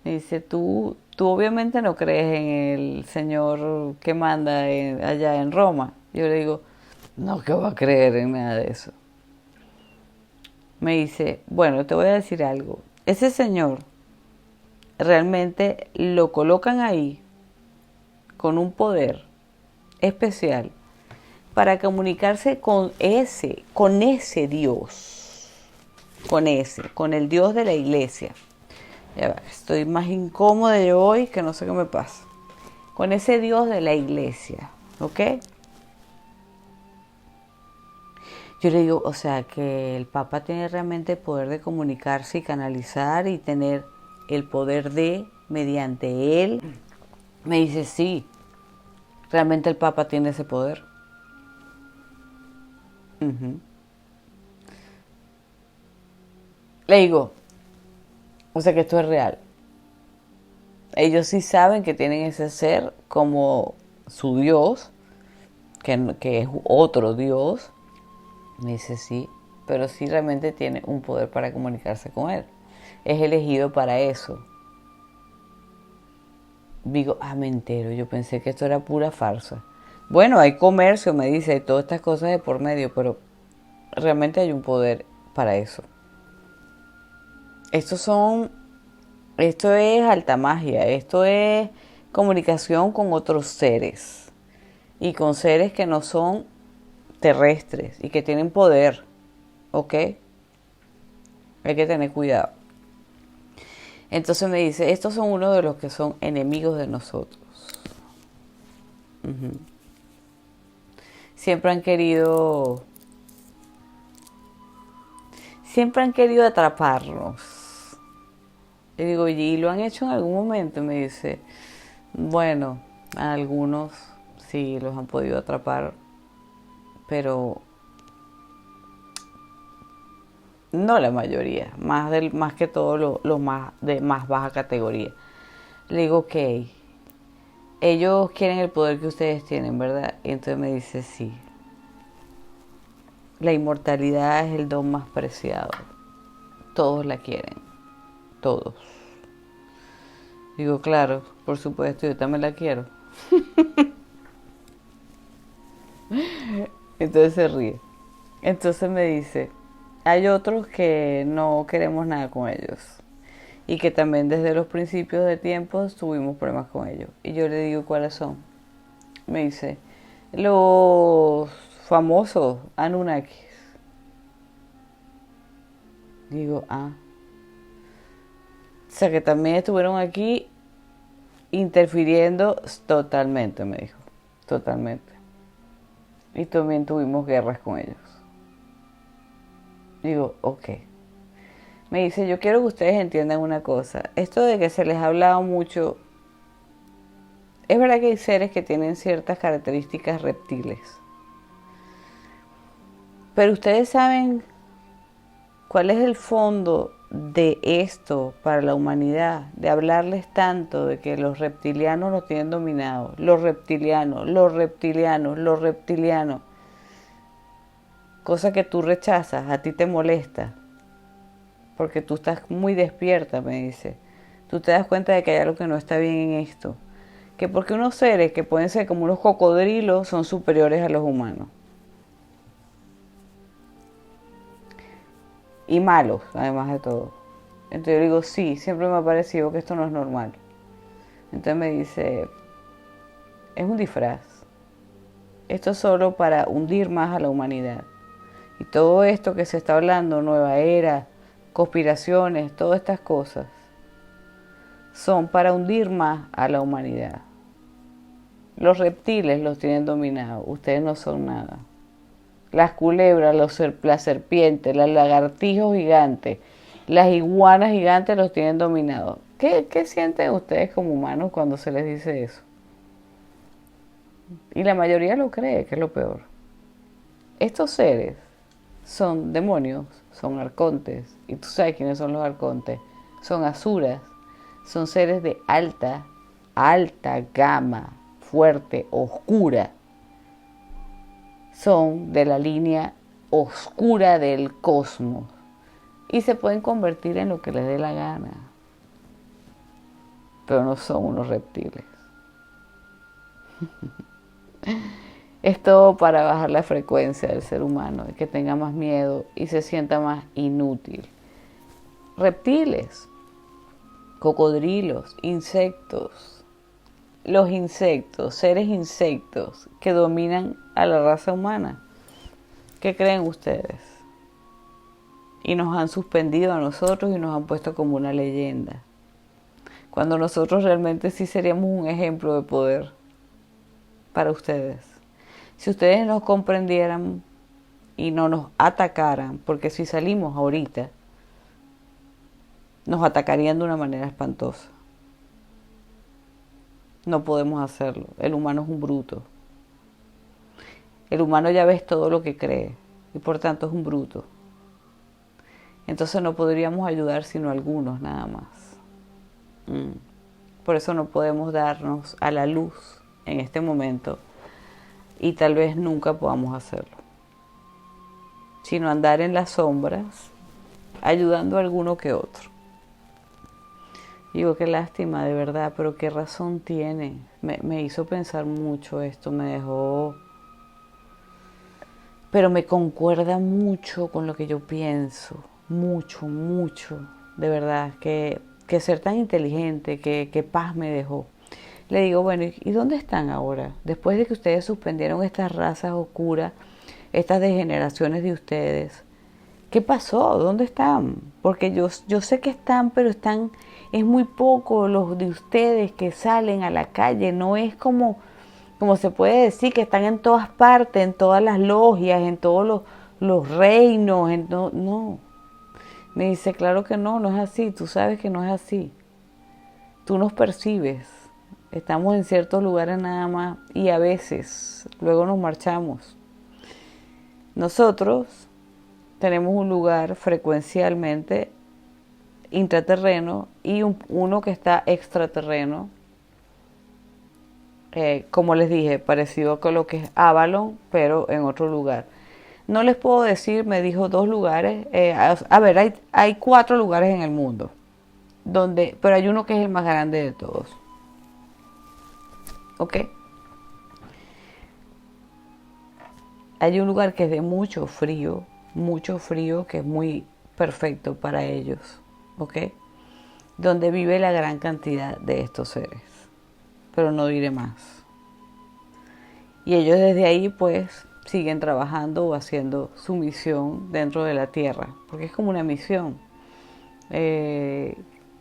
Me dice, tú obviamente no crees en el Señor que manda allá en Roma. Yo le digo, no, que va a creer en nada de eso. Me dice, bueno, te voy a decir algo. Ese Señor realmente lo colocan ahí con un poder especial para comunicarse con ese Dios, con el Dios de la iglesia. Ya va, estoy más incómoda yo hoy que no sé qué me pasa. Con ese Dios de la iglesia, ¿ok? Yo le digo, o sea, que el Papa tiene realmente el poder de comunicarse y canalizar y tener el poder de, mediante él. Me dice, sí, realmente el Papa tiene ese poder. Le digo, o sea que esto es real. Ellos sí saben que tienen ese ser como su Dios, que es otro Dios. Me dice sí, pero sí realmente tiene un poder para comunicarse con él. Es elegido para eso. Digo, me entero, yo pensé que esto era pura farsa. Bueno, hay comercio, me dice, hay todas estas cosas de por medio, pero realmente hay un poder para eso. Esto es alta magia, esto es comunicación con otros seres y con seres que no son terrestres y que tienen poder, ¿ok? Hay que tener cuidado. Entonces me dice, estos son uno de los que son enemigos de nosotros. Siempre han querido atraparnos. Y digo, ¿y lo han hecho en algún momento? Me dice, bueno, a algunos sí los han podido atrapar, pero no la mayoría, más que todo los más de más baja categoría. Le digo, ok, ellos quieren el poder que ustedes tienen, ¿verdad? Y entonces me dice, sí, la inmortalidad es el don más preciado. Todos la quieren, todos. Digo, claro, por supuesto, yo también la quiero. Entonces se ríe. Entonces me dice, hay otros que no queremos nada con ellos. Y que también desde los principios de tiempos tuvimos problemas con ellos. Y yo le digo, ¿cuáles son? Me dice, los famosos Anunnakis. Digo, O sea que también estuvieron aquí interfiriendo totalmente, me dijo. Totalmente. Y también tuvimos guerras con ellos. Digo, ok. Me dice, yo quiero que ustedes entiendan una cosa. Esto de que se les ha hablado mucho, es verdad que hay seres que tienen ciertas características reptiles. Pero ustedes saben cuál es el fondo de esto para la humanidad, de hablarles tanto de que los reptilianos nos tienen dominados, los reptilianos, los reptilianos, los reptilianos, cosa que tú rechazas, a ti te molesta, porque tú estás muy despierta, me dice. Tú te das cuenta de que hay algo que no está bien en esto, que porque unos seres que pueden ser como unos cocodrilos son superiores a los humanos. Y malos, además de todo. Entonces yo digo, sí, siempre me ha parecido que esto no es normal. Entonces me dice, es un disfraz. Esto es solo para hundir más a la humanidad. Y todo esto que se está hablando, nueva era, conspiraciones, todas estas cosas, son para hundir más a la humanidad. Los reptiles los tienen dominados, ustedes no son nada. Las culebras, las serpientes, los lagartijos gigantes, las iguanas gigantes los tienen dominados. ¿Qué sienten ustedes como humanos cuando se les dice eso? Y la mayoría lo cree, que es lo peor. Estos seres son demonios, son arcontes. Y tú sabes quiénes son los arcontes. Son asuras. Son seres de alta gama, fuerte, oscura. Son de la línea oscura del cosmos. Y se pueden convertir en lo que les dé la gana. Pero no son unos reptiles. Es todo para bajar la frecuencia del ser humano, de que tenga más miedo y se sienta más inútil. Reptiles, cocodrilos, insectos. Los insectos, seres insectos que dominan a la raza humana. ¿Qué creen ustedes? Y nos han suspendido a nosotros y nos han puesto como una leyenda. Cuando nosotros realmente sí seríamos un ejemplo de poder para ustedes. Si ustedes nos comprendieran y no nos atacaran, porque si salimos ahorita, nos atacarían de una manera espantosa. No podemos hacerlo. El humano es un bruto. El humano ya ves todo lo que cree y por tanto es un bruto. Entonces no podríamos ayudar sino algunos nada más. Por eso no podemos darnos a la luz en este momento y tal vez nunca podamos hacerlo. Sino andar en las sombras ayudando a alguno que otro. Digo, qué lástima, de verdad, pero qué razón tiene. Me hizo pensar mucho esto, me dejó... Pero me concuerda mucho con lo que yo pienso. Mucho, mucho. De verdad, que ser tan inteligente, que paz me dejó. Le digo, bueno, ¿y dónde están ahora? Después de que ustedes suspendieron estas razas oscuras, estas degeneraciones de ustedes, ¿qué pasó? ¿Dónde están? Porque yo sé que están, pero están, es muy poco los de ustedes que salen a la calle. No es como se puede decir que están en todas partes, en todas las logias, en todos los reinos. No. Me dice, claro que no es así. Tú sabes que no es así. Tú nos percibes. Estamos en ciertos lugares nada más y a veces luego nos marchamos. Nosotros tenemos un lugar frecuencialmente intraterreno y uno que está extraterreno, como les dije, parecido con lo que es Avalon, pero en otro lugar. No les puedo decir, me dijo 2 lugares, a ver, hay 4 lugares en el mundo, pero hay uno que es el más grande de todos. ¿Ok? Hay un lugar que es de mucho frío, que es muy perfecto para ellos, ¿ok? Donde vive la gran cantidad de estos seres, pero no diré más. Y ellos desde ahí pues siguen trabajando o haciendo su misión dentro de la Tierra, porque es como una misión.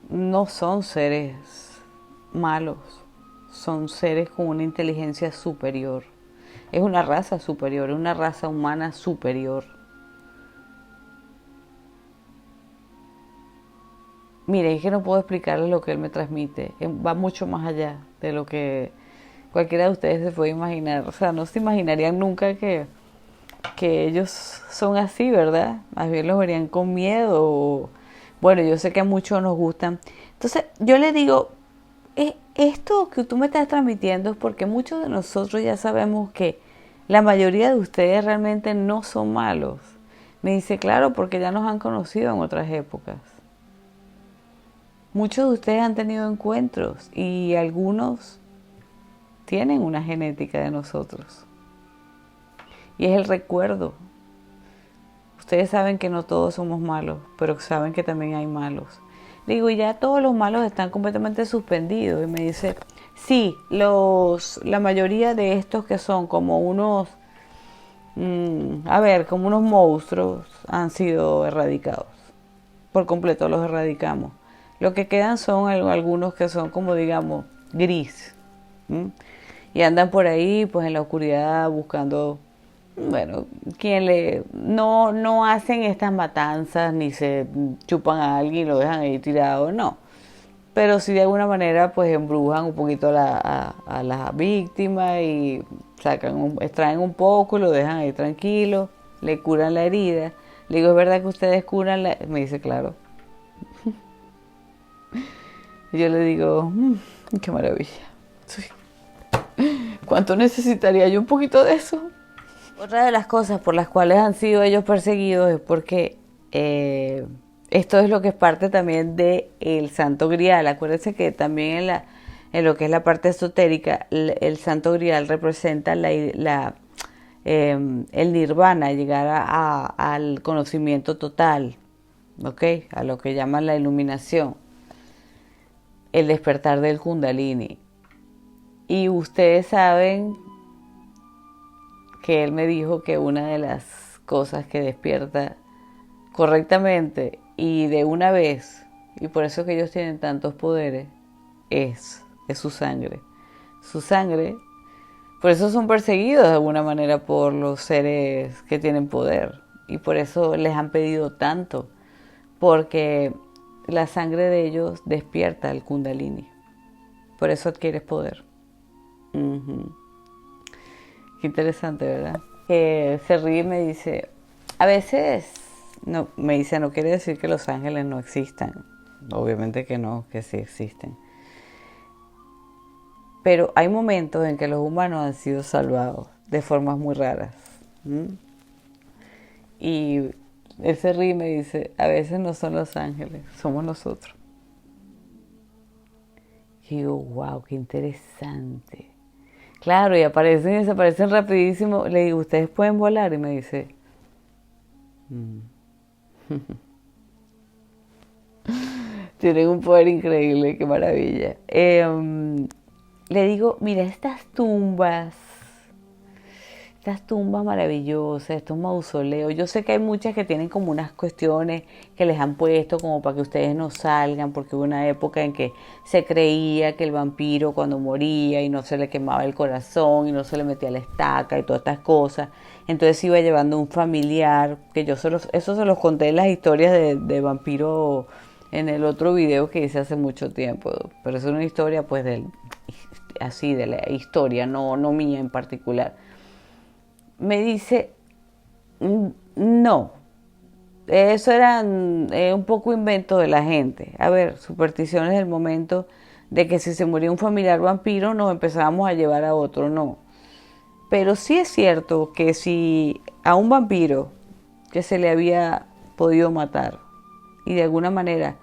No son seres malos, son seres con una inteligencia superior. Es una raza superior, es una raza humana superior. mire, es que no puedo explicarles lo que él me transmite. Va mucho más allá de lo que cualquiera de ustedes se puede imaginar. O sea, no se imaginarían nunca que ellos son así, ¿verdad? Más bien los verían con miedo. Bueno, yo sé que a muchos nos gustan. Entonces, yo le digo, esto que tú me estás transmitiendo es porque muchos de nosotros ya sabemos que la mayoría de ustedes realmente no son malos. Me dice, claro, porque ya nos han conocido en otras épocas. Muchos de ustedes han tenido encuentros y algunos tienen una genética de nosotros. Y es el recuerdo. Ustedes saben que no todos somos malos, pero saben que también hay malos. Digo, y ya todos los malos están completamente suspendidos. Y me dice, sí, la mayoría de estos que son como unos, como unos monstruos han sido erradicados. Por completo los erradicamos. Lo que quedan son algunos que son como digamos gris. ¿Mm? Y andan por ahí pues en la oscuridad buscando, bueno, no hacen estas matanzas ni se chupan a alguien y lo dejan ahí tirado, no. Pero sí de alguna manera pues embrujan un poquito a la víctima y extraen un poco y lo dejan ahí tranquilo, le curan la herida. Le digo, ¿es verdad que ustedes curan la...? Me dice, claro. Y yo le digo, qué maravilla. Sí. ¿Cuánto necesitaría yo un poquito de eso? Otra de las cosas por las cuales han sido ellos perseguidos es porque esto es lo que es parte también del Santo Grial. Acuérdense que también en lo que es la parte esotérica, el Santo Grial representa el nirvana, llegar al conocimiento total, ¿ok? A lo que llaman la iluminación, el despertar del Kundalini. Y ustedes saben que él me dijo que una de las cosas que despierta correctamente y de una vez, y por eso que ellos tienen tantos poderes, es su sangre. Su sangre, por eso son perseguidos de alguna manera por los seres que tienen poder. Y por eso les han pedido tanto, porque la sangre de ellos despierta el Kundalini. Por eso adquieres poder. Qué interesante, ¿verdad? Se ríe y me dice, a veces, no, me dice, no quiere decir que los ángeles no existan. Obviamente que no, que sí existen. Pero hay momentos en que los humanos han sido salvados de formas muy raras. Y él se ríe y me dice, a veces no son los ángeles, somos nosotros. Y digo, wow, qué interesante. Claro, y aparecen y desaparecen rapidísimo. Le digo, ¿ustedes pueden volar? Y me dice, tienen un poder increíble, qué maravilla. Le digo, mira, estas tumbas maravillosas, estos mausoleos. Yo sé que hay muchas que tienen como unas cuestiones que les han puesto como para que ustedes no salgan, porque hubo una época en que se creía que el vampiro cuando moría y no se le quemaba el corazón y no se le metía la estaca y todas estas cosas, entonces iba llevando un familiar, que eso se los conté en las historias de vampiro en el otro video que hice hace mucho tiempo, pero es una historia pues de la historia, no mía en particular. Me dice, no, eso era un poco invento de la gente. A ver, supersticiones del momento de que si se moría un familiar vampiro nos empezábamos a llevar a otro, no. Pero sí es cierto que si a un vampiro que se le había podido matar y de alguna manera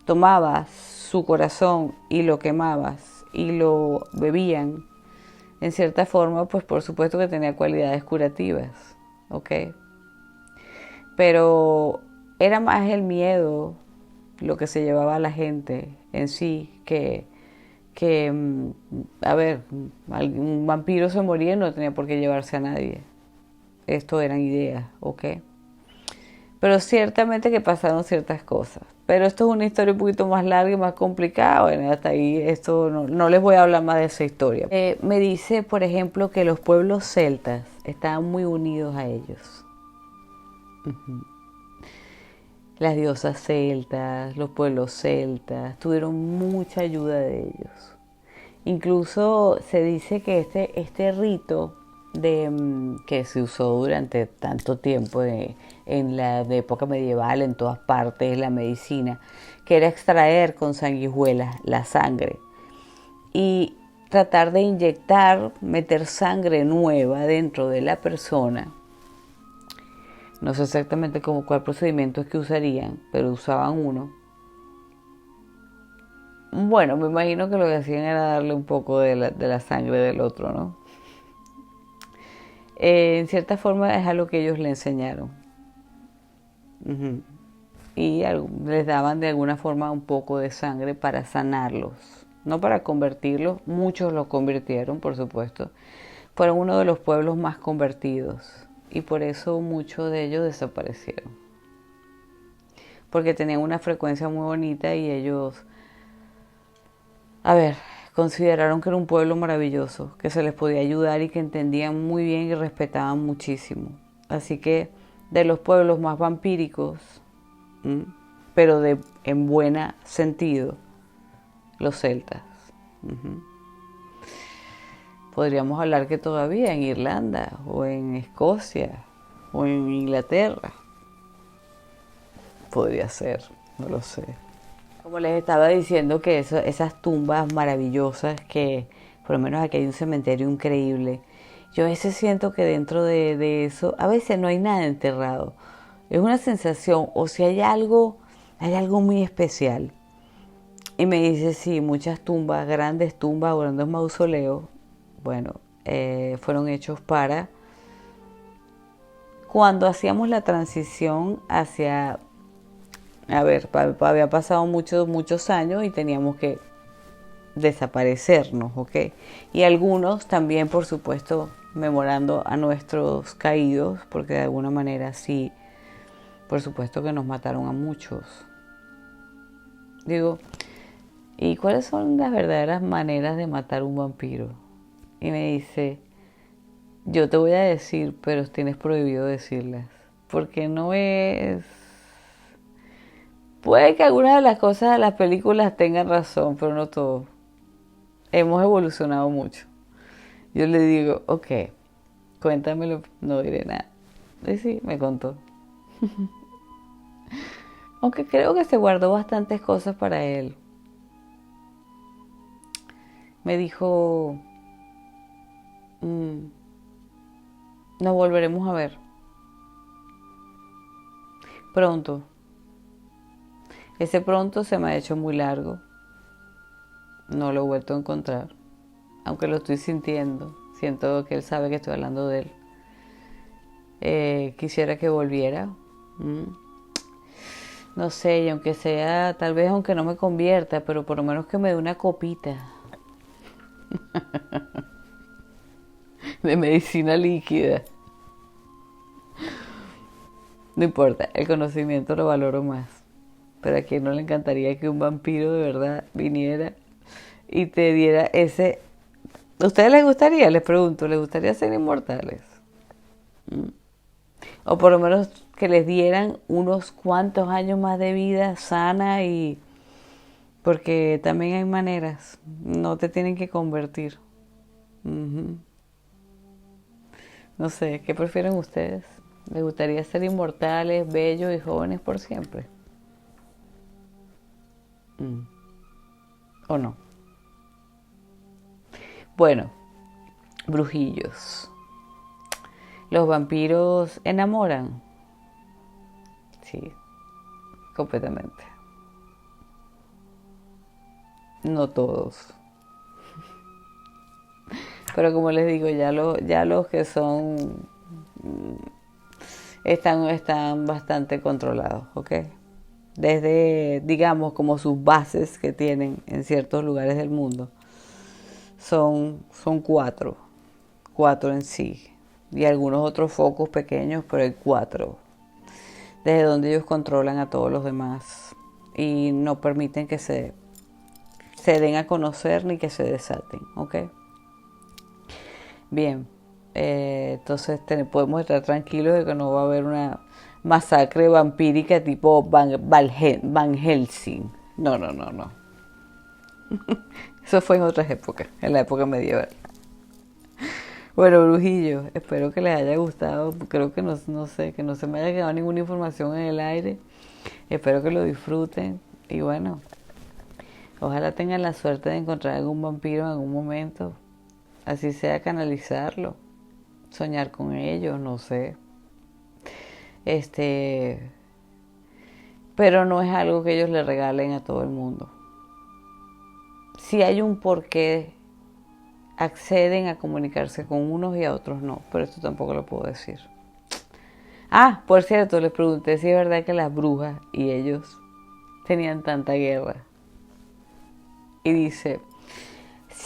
tomabas su corazón y lo quemabas y lo bebían, en cierta forma, pues por supuesto que tenía cualidades curativas, ¿ok? Pero era más el miedo lo que se llevaba a la gente en sí, a ver, un vampiro se moría y no tenía por qué llevarse a nadie. Esto eran ideas, ¿ok? Pero ciertamente que pasaron ciertas cosas. Pero esto es una historia un poquito más larga y más complicada. Bueno, hasta ahí esto no les voy a hablar más de esa historia. Me dice, por ejemplo, que los pueblos celtas estaban muy unidos a ellos. las diosas celtas, los pueblos celtas, tuvieron mucha ayuda de ellos. Incluso se dice que este rito que se usó durante tanto tiempo en la de época medieval, en todas partes, la medicina, que era extraer con sanguijuelas la sangre y tratar de inyectar, meter sangre nueva dentro de la persona. No sé exactamente cuál procedimiento es que usarían, pero usaban uno. Bueno, me imagino que lo que hacían era darle un poco de la sangre del otro, ¿no? En cierta forma es a lo que ellos le enseñaron. Uh-huh. Y les daban de alguna forma un poco de sangre para sanarlos, no para convertirlos. Muchos los convirtieron, por supuesto. Fueron uno de los pueblos más convertidos y por eso muchos de ellos desaparecieron. Porque tenían una frecuencia muy bonita y ellos, consideraron que era un pueblo maravilloso, que se les podía ayudar y que entendían muy bien y respetaban muchísimo. Así que de los pueblos más vampíricos, pero en buen sentido, los celtas. Podríamos hablar que todavía en Irlanda o en Escocia o en Inglaterra podría ser, no lo sé. Como les estaba diciendo que esas tumbas maravillosas, que por lo menos aquí hay un cementerio increíble, yo a veces siento que dentro de eso a veces no hay nada enterrado. Es una sensación, o si hay algo muy especial. Y me dice, sí, muchas tumbas, grandes mausoleos, bueno, fueron hechos para cuando hacíamos la transición hacia, había pasado muchos años y teníamos que desaparecernos, ¿ok? Y algunos también, por supuesto, memorando a nuestros caídos, porque de alguna manera sí, por supuesto que nos mataron a muchos. Digo, ¿y cuáles son las verdaderas maneras de matar un vampiro? Y me dice, yo te voy a decir, pero tienes prohibido decirlas, porque no es... Puede que algunas de las cosas de las películas tengan razón, pero no todo. Hemos evolucionado mucho. Yo le digo, ok, cuéntamelo, no diré nada. Y sí, me contó. Aunque creo que se guardó bastantes cosas para él. Me dijo, nos volveremos a ver. Pronto. Ese pronto se me ha hecho muy largo. No lo he vuelto a encontrar. Aunque lo estoy sintiendo. Siento que él sabe que estoy hablando de él. Quisiera que volviera. No sé, y aunque sea, tal vez aunque no me convierta, pero por lo menos que me dé una copita de medicina líquida. No importa, el conocimiento lo valoro más. Pero a quien no le encantaría que un vampiro de verdad viniera y te diera ese... ¿A ustedes les gustaría? Les pregunto, ¿les gustaría ser inmortales? O por lo menos que les dieran unos cuantos años más de vida sana y... Porque también hay maneras, no te tienen que convertir. No sé, ¿qué prefieren ustedes? ¿Les gustaría ser inmortales, bellos y jóvenes por siempre? ¿O no? Bueno, brujillos. ¿Los vampiros enamoran? Sí, completamente. No todos. Pero como les digo, ya los que son... Están bastante controlados, ¿ok? Desde, digamos, como sus bases que tienen en ciertos lugares del mundo. Son cuatro en sí. Y algunos otros focos pequeños, pero hay cuatro. Desde donde ellos controlan a todos los demás. Y no permiten que se den a conocer ni que se desaten, ¿ok? Bien, entonces podemos estar tranquilos de que no va a haber una masacre vampírica tipo Van Helsing. No, no, no, no. Eso fue en otras épocas, en la época medieval. Bueno, brujillo, espero que les haya gustado. Creo que no sé, que no se me haya quedado ninguna información en el aire. Espero que lo disfruten. Y bueno, ojalá tengan la suerte de encontrar algún vampiro en algún momento. Así sea canalizarlo, soñar con ellos, no sé. Pero no es algo que ellos le regalen a todo el mundo. Si hay un porqué, acceden a comunicarse con unos y a otros no, pero esto tampoco lo puedo decir. Ah, por cierto, les pregunté si es verdad que las brujas y ellos tenían tanta guerra. Y dice,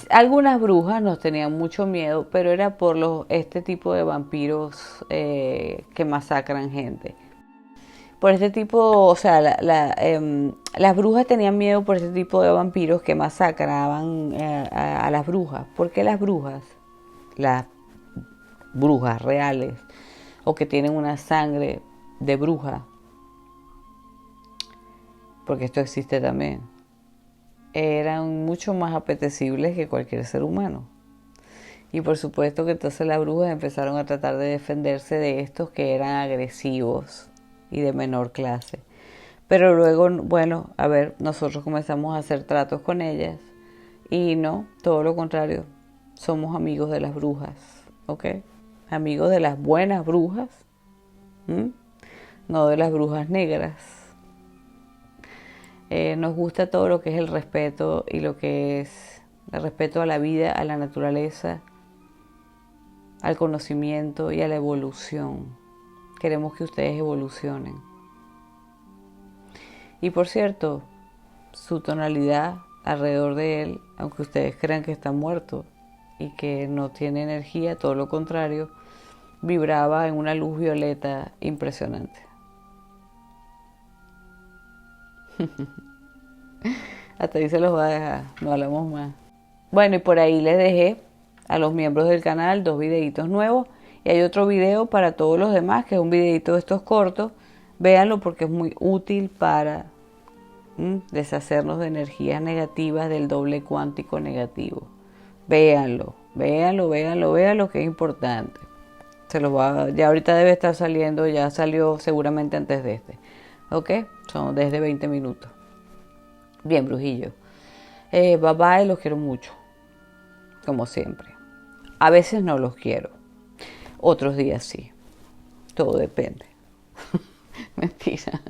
algunas brujas nos tenían mucho miedo, pero era por este tipo de vampiros que masacran gente. Por este tipo, o sea, las brujas tenían miedo por este tipo de vampiros que masacraban a las brujas. ¿Por qué las brujas reales, o que tienen una sangre de bruja, porque esto existe también, eran mucho más apetecibles que cualquier ser humano? Y por supuesto que entonces las brujas empezaron a tratar de defenderse de estos que eran agresivos y de menor clase. Pero luego, bueno, a ver, nosotros comenzamos a hacer tratos con ellas y no, todo lo contrario, somos amigos de las brujas, ¿ok? Amigos de las buenas brujas, no de las brujas negras. Nos gusta todo lo que es el respeto y lo que es el respeto a la vida, a la naturaleza, al conocimiento y a la evolución. Queremos que ustedes evolucionen. Y por cierto, su tonalidad alrededor de él, aunque ustedes crean que está muerto y que no tiene energía, todo lo contrario, vibraba en una luz violeta impresionante. Hasta ahí se los voy a dejar, no hablamos más. Bueno, y por ahí les dejé a los miembros del canal 2 videitos nuevos. Y hay otro video para todos los demás, que es un videito de estos cortos. Véanlo porque es muy útil para deshacernos de energías negativas del doble cuántico negativo. Véanlo, véanlo, véanlo, véanlo, que es importante. Ya ahorita debe estar saliendo, ya salió seguramente antes de este. ¿Ok? Son desde 20 minutos. Bien, brujillo. Bye bye, los quiero mucho. Como siempre. A veces no los quiero. Otros días sí. Todo depende. Mentira.